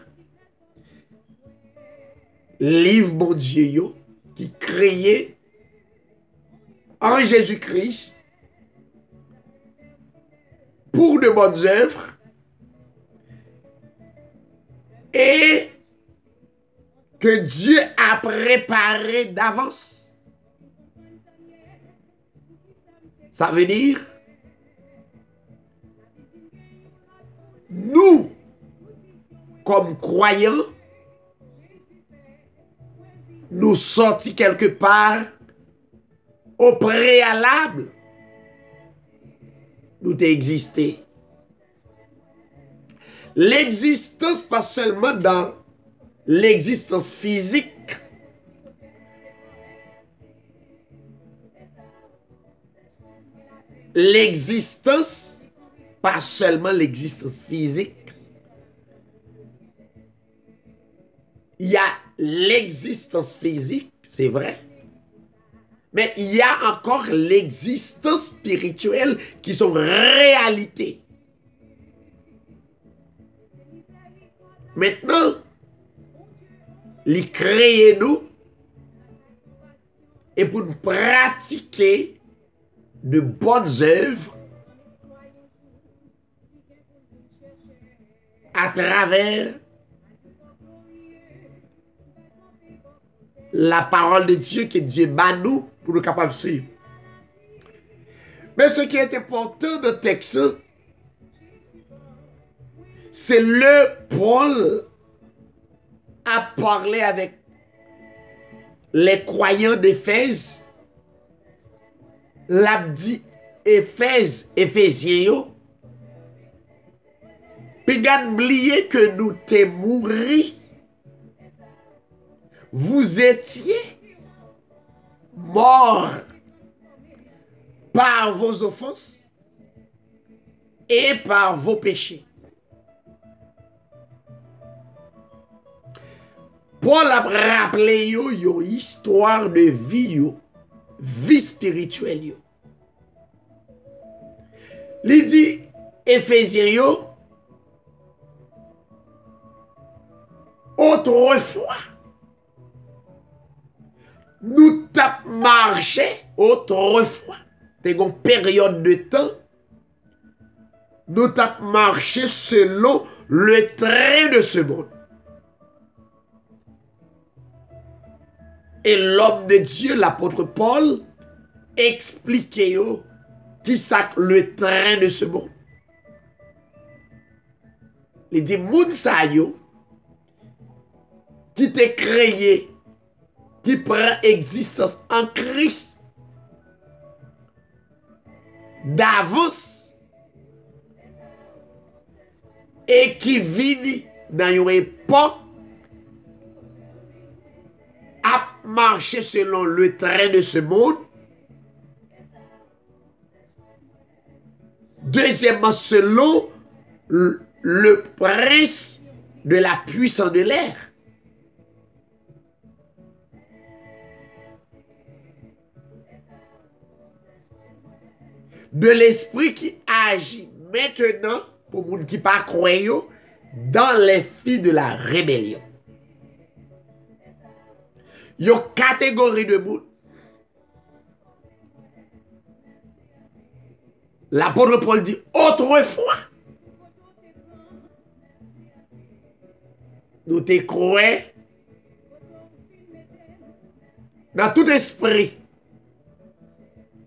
livre bon Dieu yo, qui créé en Jésus-Christ pour de bonnes œuvres et que Dieu a préparé d'avance. Ça veut dire nous, comme croyants, nous sortis quelque part au préalable, nous t'existé. L'existence, pas seulement dans l'existence physique, l'existence, pas seulement l'existence physique, il y a l'existence physique, c'est vrai, mais il y a encore l'existence spirituelle qui sont réalités. Maintenant, les créer nous et pour nous pratiquer de bonnes œuvres à travers la parole de Dieu que Dieu bat nous pour nous capables de suivre. Mais ce qui est important dans le texte, c'est le Paul a parlé avec les croyants d'Éphèse. L'a dit Éphésiens, puis n'oubliez que nous t'es mouru. Vous étiez morts par vos offenses et par vos péchés. Paul a rappelé une histoire de vie, vie spirituelle. Il dit, Éphésiens, autrefois, nous t'avons marché autrefois. C'est une période de temps. Nous t'avons marché selon le train de ce monde. Et l'homme de Dieu, l'apôtre Paul, expliquait qui c'est le train de ce monde. Il dit, moun sa yo, qui t'est créé, qui prend existence en Christ, d'avance, et qui vit dans une époque à marcher selon le train de ce monde. Deuxièmement, selon le prince de la puissance de l'air. De l'esprit qui agit maintenant pour les gens qui ne pas croyant dans les filles de la rébellion. Il y a une catégorie de monde. L'apôtre Paul dit autrefois. Nous te croyons dans tout esprit.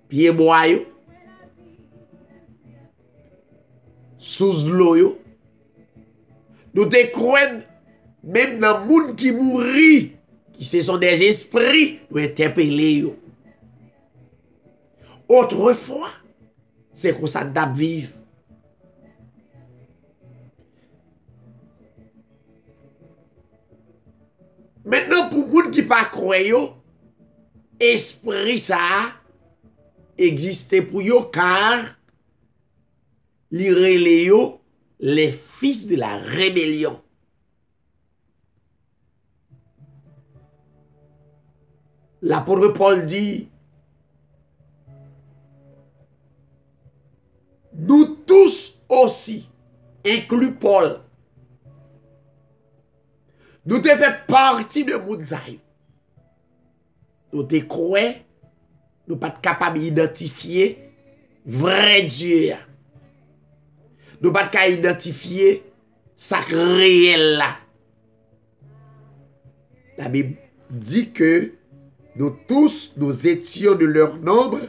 Pied boyau. Sous l'eau. Nous te croyons même dans le monde qui mourit. Qui ce sont des esprits. Nous interpeller. Autrefois. C'est comme ça nous vivre. Maintenant, pour les gens qui ne pas croient, esprit ça existe pour eux car les fils de la rébellion. L'apôtre Paul dit, nous tous aussi, inclus Paul, nous te fait partie de Mounzaï. Nous te croyons, nous pas capables d'identifier vrai Dieu. Nous pas capables d'identifier ça réel là. La Bible dit que nous tous, nous étions de leur nombre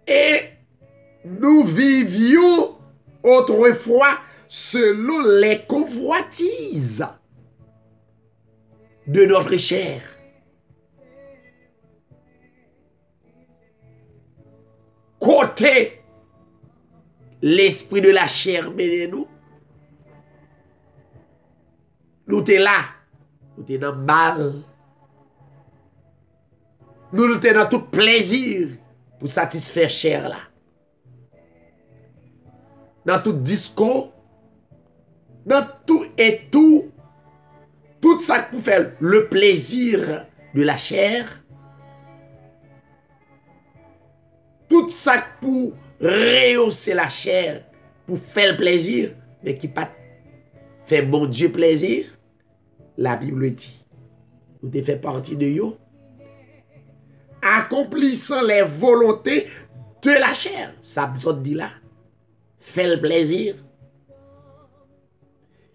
et nous vivions autrefois selon les convoitises de notre chair. Côté l'esprit de la chair, mais nous t'es là, nous t'es dans le bal, nous t'es dans tout plaisir pour satisfaire chair là. Dans tout discours, dans tout et tout ça pour faire le plaisir de la chair, tout ça pour rehausser la chair, pour faire le plaisir, mais qui pas fait bon Dieu plaisir, la Bible dit, vous devez faire partie de yo, accomplissant les volontés de la chair, ça vous dit là, fait le plaisir,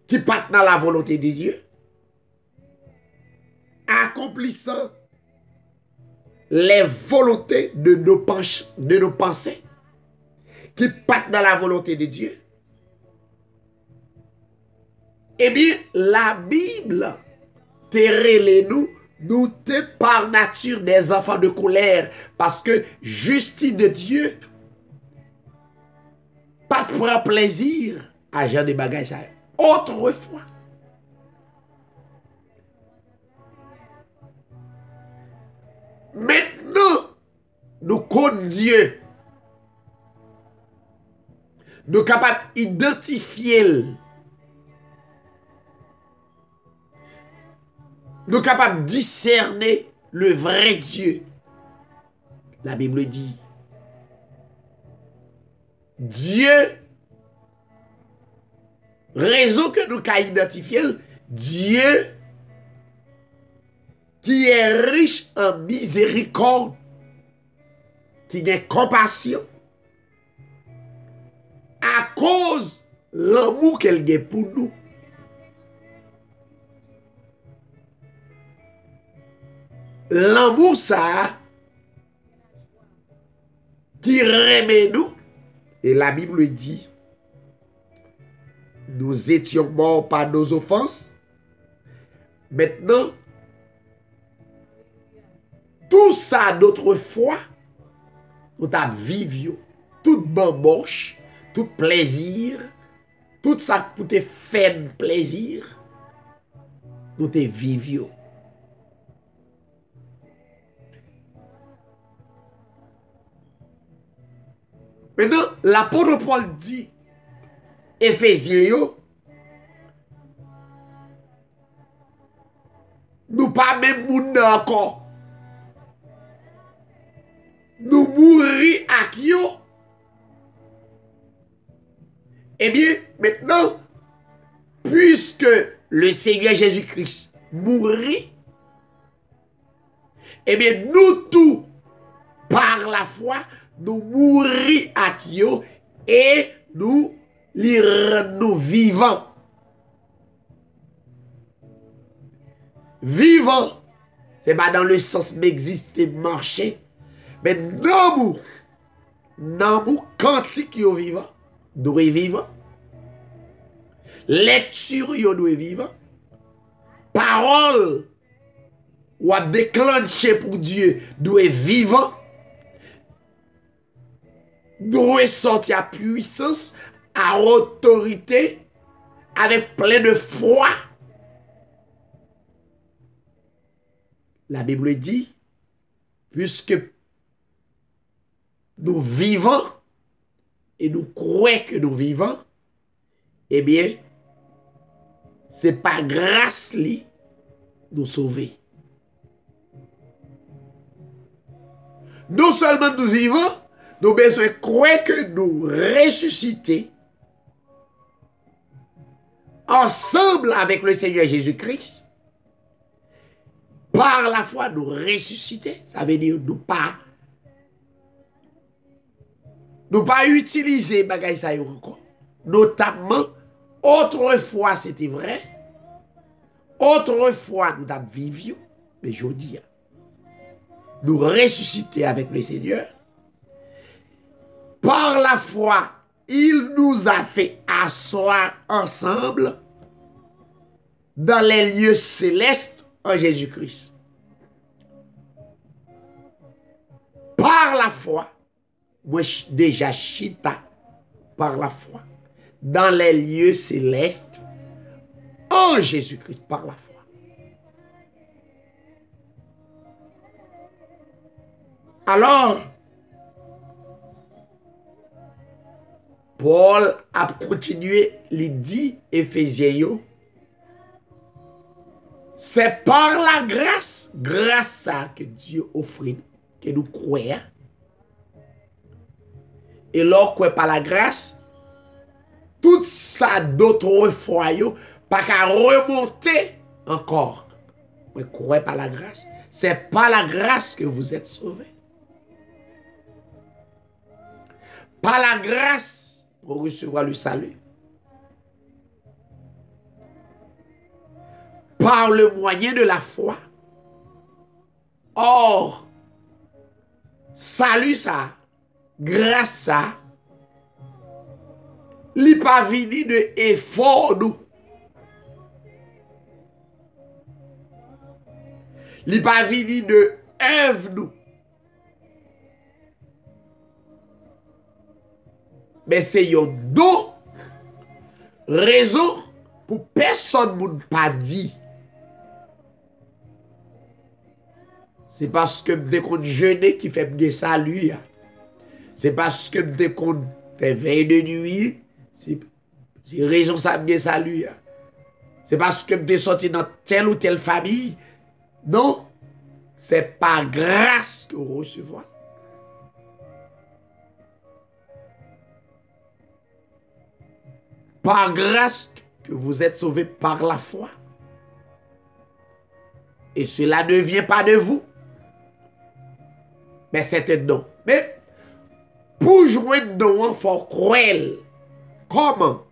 qui part dans la volonté de Dieu, accomplissant les volontés de nos pensées, qui partent dans la volonté de Dieu. Eh bien, la Bible te relève nous te par nature des enfants de colère, parce que justice de Dieu, pas de prendre plaisir à genre de bagages ça. Autrefois. Maintenant, nous connaissons Dieu. Nous sommes capables d'identifier. Nous sommes capables de discerner le vrai Dieu. La Bible dit, Dieu, raison que nous avons identifié, Dieu qui est riche en miséricorde, qui a compassion, à cause de l'amour qu'elle a pour nous. L'amour, ça, qui remet nous, et la Bible dit, nous étions morts par nos offenses, maintenant, tout ça d'autrefois, nous avons vécu, tout bamboche, tout plaisir, tout ça pour te faire plaisir, nous te vécu. Maintenant, l'apôtre Paul dit, Éphésiens, nous pas même moun encore. Nous mourir à qui? Eh bien, maintenant, puisque le Seigneur Jésus-Christ mourit, eh bien, nous tous, par la foi, nous mourir à qui? Et nous nous vivants. Vivants, c'est pas dans le sens m'exister, marcher, mais l'amour quantique yo vivant, doit vivant. Lecture yo doit vivant. Parole ou à déclencher pour Dieu doit vivant. Doit sortir à puissance, à autorité, avec plein de foi. La Bible dit, puisque nous vivons et nous croyons que nous vivons, eh bien, c'est par grâce li nous sauver. Non seulement nous vivons, nous besoin croire que nous ressusciter ensemble avec le Seigneur Jésus-Christ. Par la foi, nous ressusciter. Ça veut dire nous pas utiliser bagay sa yo encore. Notamment, autrefois c'était vrai. Autrefois nous avons vécu. Mais je dis, nous ressusciter avec le Seigneur. Par la foi, il nous a fait asseoir ensemble dans les lieux célestes en Jésus-Christ. Par la foi, moi déjà chita par la foi dans les lieux célestes en Jésus-Christ par la foi. Alors, Paul a continué, il dit, Éphésiens, c'est par la grâce ça que Dieu offre, que nous croyons. Et lorsque par la grâce, tout ça d'autres fois, pas qu'à remonter encore. Mais croyez par la grâce. C'est par la grâce que vous êtes sauvés. Par la grâce pour recevoir le salut. Par le moyen de la foi. Or, salut ça, grâce ça, li pas vini de effort nous. Li pas vini de œuvre nous. Mais c'est yon don raison pour personne ne pas dit. C'est parce que dès qu'on jeûne qui fait des salut. C'est parce que dès qu'on fait veille de nuit, c'est raison ça me salut. C'est parce que dès sorti dans telle ou telle famille. Non, c'est par grâce que vous recevez. par grâce que vous êtes sauvés par la foi. Et cela ne vient pas de vous, mais c'est un don. Mais pour jouer un don, il faut croire. Comment?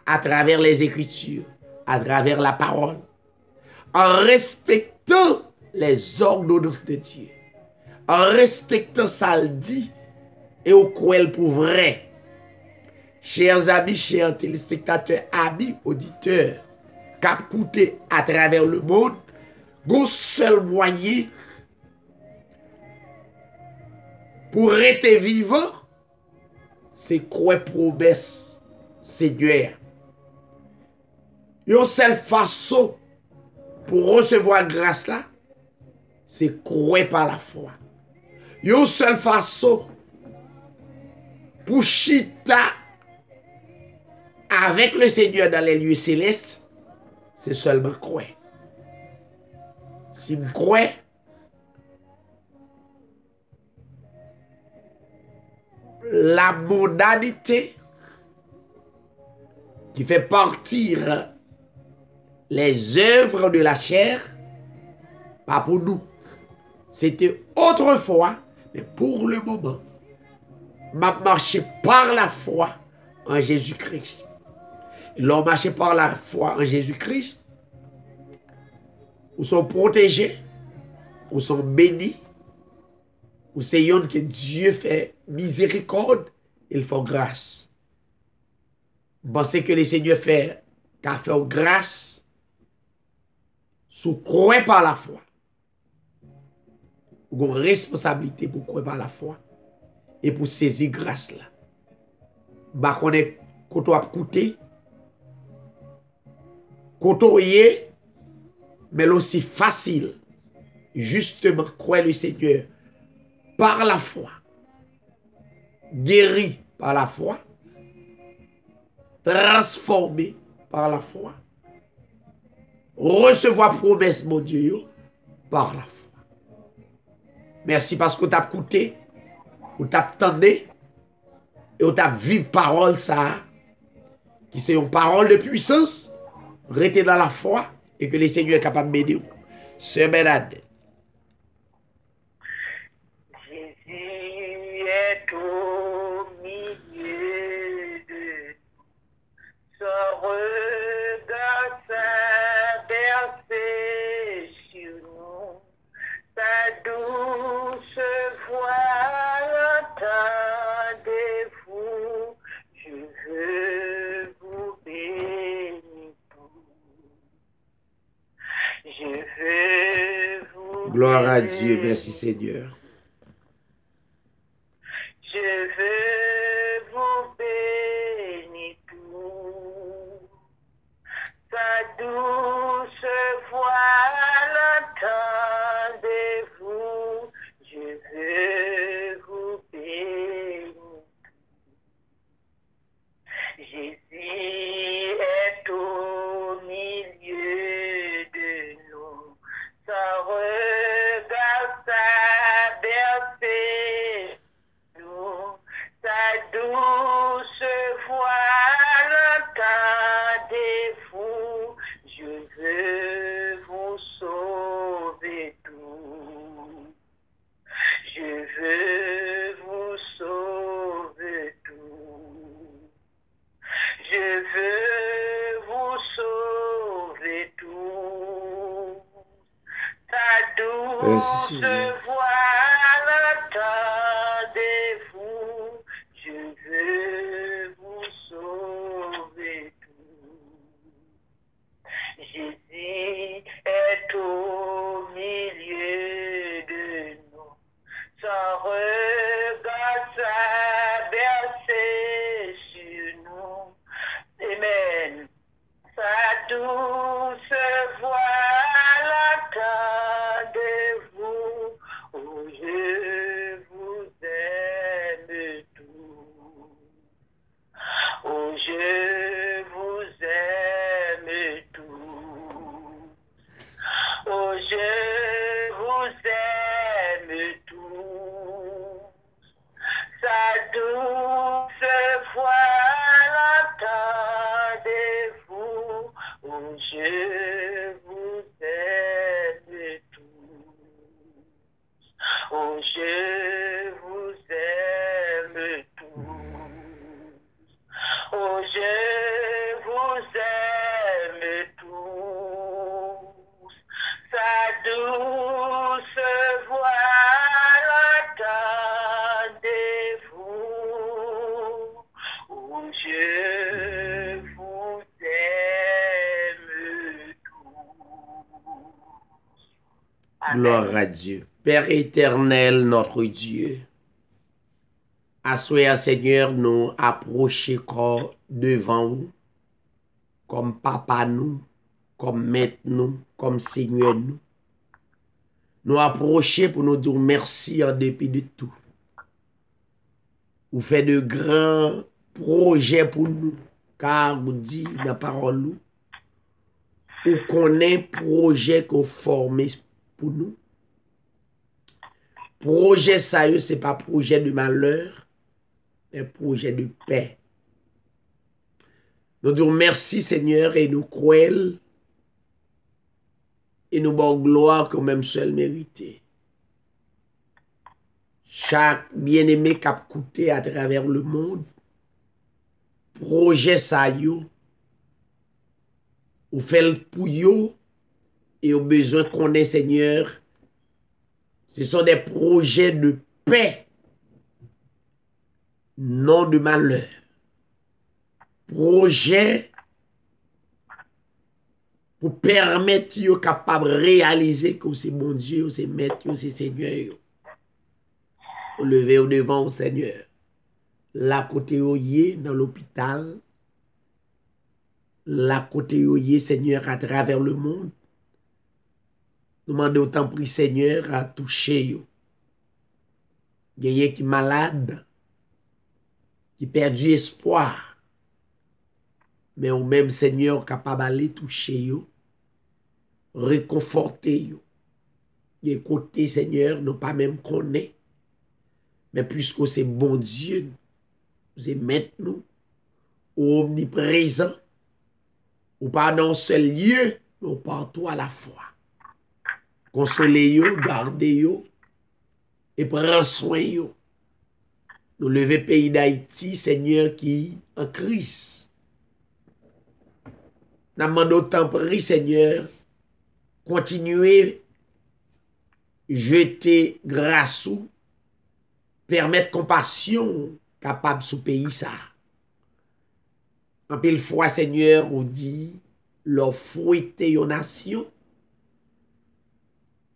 À travers les Écritures, à travers la parole, en respectant les ordonnances de Dieu, en respectant ça le dit, et au croire pour vrai. Chers amis, chers téléspectateurs, amis, auditeurs, cap coûté à travers le monde, un seul moyen pour rester vivant, c'est croire promesse Seigneur. Une seule façon pour recevoir grâce là, c'est croire par la foi. Une seule façon pour chita avec le Seigneur dans les lieux célestes, c'est seulement croire. Si vous croyez, la mondanité qui fait partir les œuvres de la chair, pas pour nous. C'était autrefois, mais pour le moment, m'a marché par la foi en Jésus-Christ. L'on marché par la foi en Jésus-Christ, ou sont protégés, ou sont bénis, ou c'est yon que Dieu fait miséricorde, il faut grâce. Pensez que le Seigneur fait, qu'a fait grâce, sous croire par la foi. Ou une responsabilité pour croire par la foi, et pour saisir grâce là. Bah qu'on est, quand on a coûté, quand on y mais aussi facile, justement, croire le Seigneur par la foi, guéri par la foi, transformé par la foi, recevoir promesse, mon Dieu, par la foi. Merci parce que tu as écouté, ou tu as entendu, et tu as vu parole ça, qui c'est une parole de puissance, restez dans la foi, et que le Seigneur est capable de m'aider. C'est Bernard. Jésus est au milieu de son regard s'abercer sur nous, sa douce voix entendez-vous, je veux vous bénir. Je veux vous Gloire à Dieu, merci Seigneur. Je veux vous bénir tout. Sa douce voix l'entendez-vous. Je veux vous bénir. Jésus est au milieu de nous. Son regard s'abercer nous. Sa douce voix l'entendez-vous. Je veux vous sauver tout. Je veux vous sauver tout. Je veux vous sauver tout. Sa douce voix l'entendez-vous. Je veux vous sauver tout. Jésus est au milieu de nous. Son regard s'abercer sur nous. Amen. Sa douce voix l'entendez-vous. Oh, je vous aime tout. Oh, je vous aime tout. Oh, je vous aime tout. Sa douce voix Amen. Gloire à Dieu. Père éternel, notre Dieu, assoyez, Seigneur, nous approcher devant vous, comme papa nous, comme maître nous, comme Seigneur nous. Nous approcher pour nous dire merci en dépit de tout. Vous faites de grands projets pour nous, car vous dites dans la parole, vous connaissez projet qu'on formé pour nous. Projet ça, c'est pas projet de malheur, mais projet de paix. Nous disons merci Seigneur et nous croyons et nous bon gloire que même seul mérité. Chaque bien-aimé qui a coûté à travers le monde, projet ça yo, ou fait le pour yo, et au besoin qu'on ait Seigneur, ce sont des projets de paix, non de malheur. Projet pour permettre yo capable de réaliser que c'est bon Dieu, c'est maître, que c'est Seigneur. Lever au devant au Seigneur. La côté oyé dans l'hôpital, la côté oyé Seigneur à travers le monde. Nous demandons autant prix Seigneur à toucher yo. Gagne qui malade, qui perdu espoir. Mais au même Seigneur capable d'aller toucher yo, réconforter yo. Et côté Seigneur, nous pas même connaît. Mais puisque c'est bon Dieu, c'est maître nous, omniprésent, ou pas dans un seul lieu, mais partout à la fois. Consolez yo, gardez yo, et prends soin yo. Nous lever pays d'Haïti, Seigneur, qui en crise. Nous demandons autant prix, Seigneur, continuez, jeter grâce ou, permettre compassion capable sous pays ça. En pile fois, Seigneur, on dit, leur fouetter yon nation,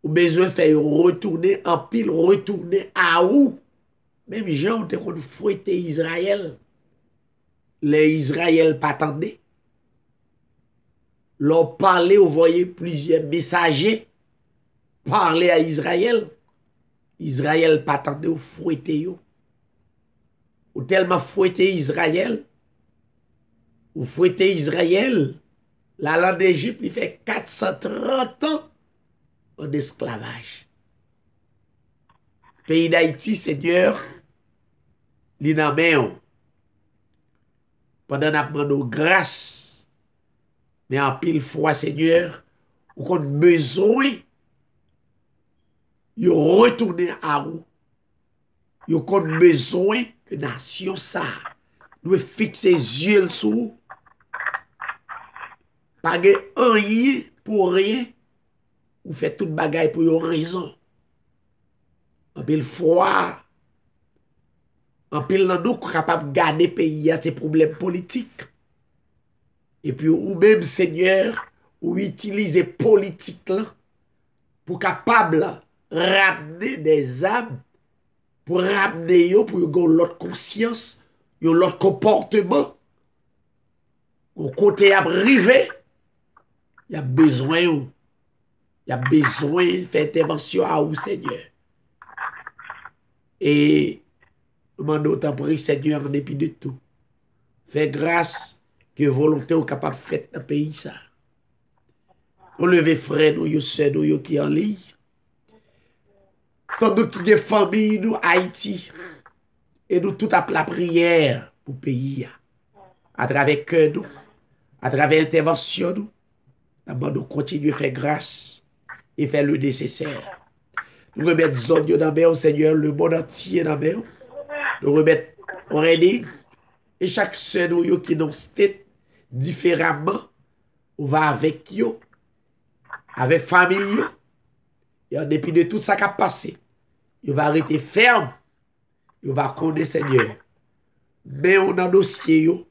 ou besoin de faire retourner, en pile retourner à où? Même gens ont fouetter Israël. Les Israël pas attendé. Leur parler, vous voyez plusieurs messagers parler à Israël. Israël pas attendé ou fouetter yo. Ou tellement fouetter Israël. Ou fouetter Israël. La land d'Égypte, il fait 430 ans en esclavage. Pays d'Haïti, Seigneur, li nan men. Pendant n'a demandé grâce. Mais en pile fois, Seigneur, ou qu'on besoin yo retourner à vous. Yo qu'on besoin que nation ça nous fixer yeux sous. Pas rien pour rien. Ou fait toute bagaille pour une raison. En pile fois, en pile nan nous capable de garder pays à ses problèmes politiques. Et puis ou même Seigneur, ou utiliser politique là pour capable ramener des âmes, pour ramener yo pour yon l'autre conscience, yon l'autre comportement. Au côté à rivé, il y a besoin il y a besoin de faire intervention à vous, Seigneur. Et demande autant pour Seigneur en dépit de tout. Fais grâce que volonté ou capable de faire dans le pays ça. On leve frère nous, yo sœur nous, yo qui en ligne. Sans doute qu'il y a famille nous Haïti. Et nous tout à la prière pour le pays. À travers cœur nous, à travers intervention nous. D'abord nous continuer à faire grâce et faire le nécessaire. Nous remettre zone dans le Seigneur, le monde entier dans le nous remettre en reading. Et chaque sœur nous qui nous state différemment, on va avec yo, avec famille yo. Et en dépit de tout ça qui a passé, il va arrêter ferme, il va connaître Seigneur. Mais on a un dossier yo,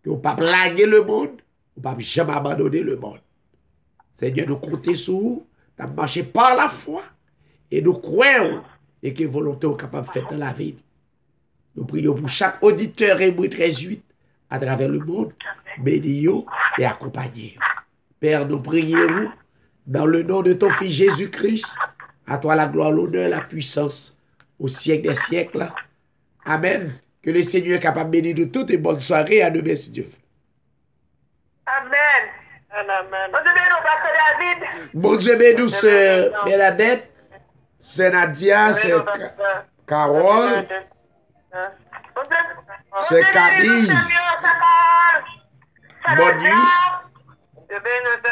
que on pas blaguer le monde, on pas jamais abandonner le monde. Seigneur, nous comptons sur vous, Nous marché par la foi. Et nous croyons et que volonté est capable de faire dans la vie. Nous prions pour chaque auditeur Hébreux 13:8 à travers le monde. Bénis-nous et accompagnez-nous. Père, nous prions dans le nom de ton Fils Jésus-Christ. À toi la gloire, l'honneur, la puissance au siècle des siècles. Amen. Que le Seigneur est capable de bénir de toutes et bonne soirée. À demain, si Dieu veut. Amen. Amen. Bon Dieu bénisse, Pasteur David. Bon Dieu bénisse, sœur Bernadette, sœur Nadia, sœur Carole, sœur Camille. Bonne nuit. Dieu bénisse.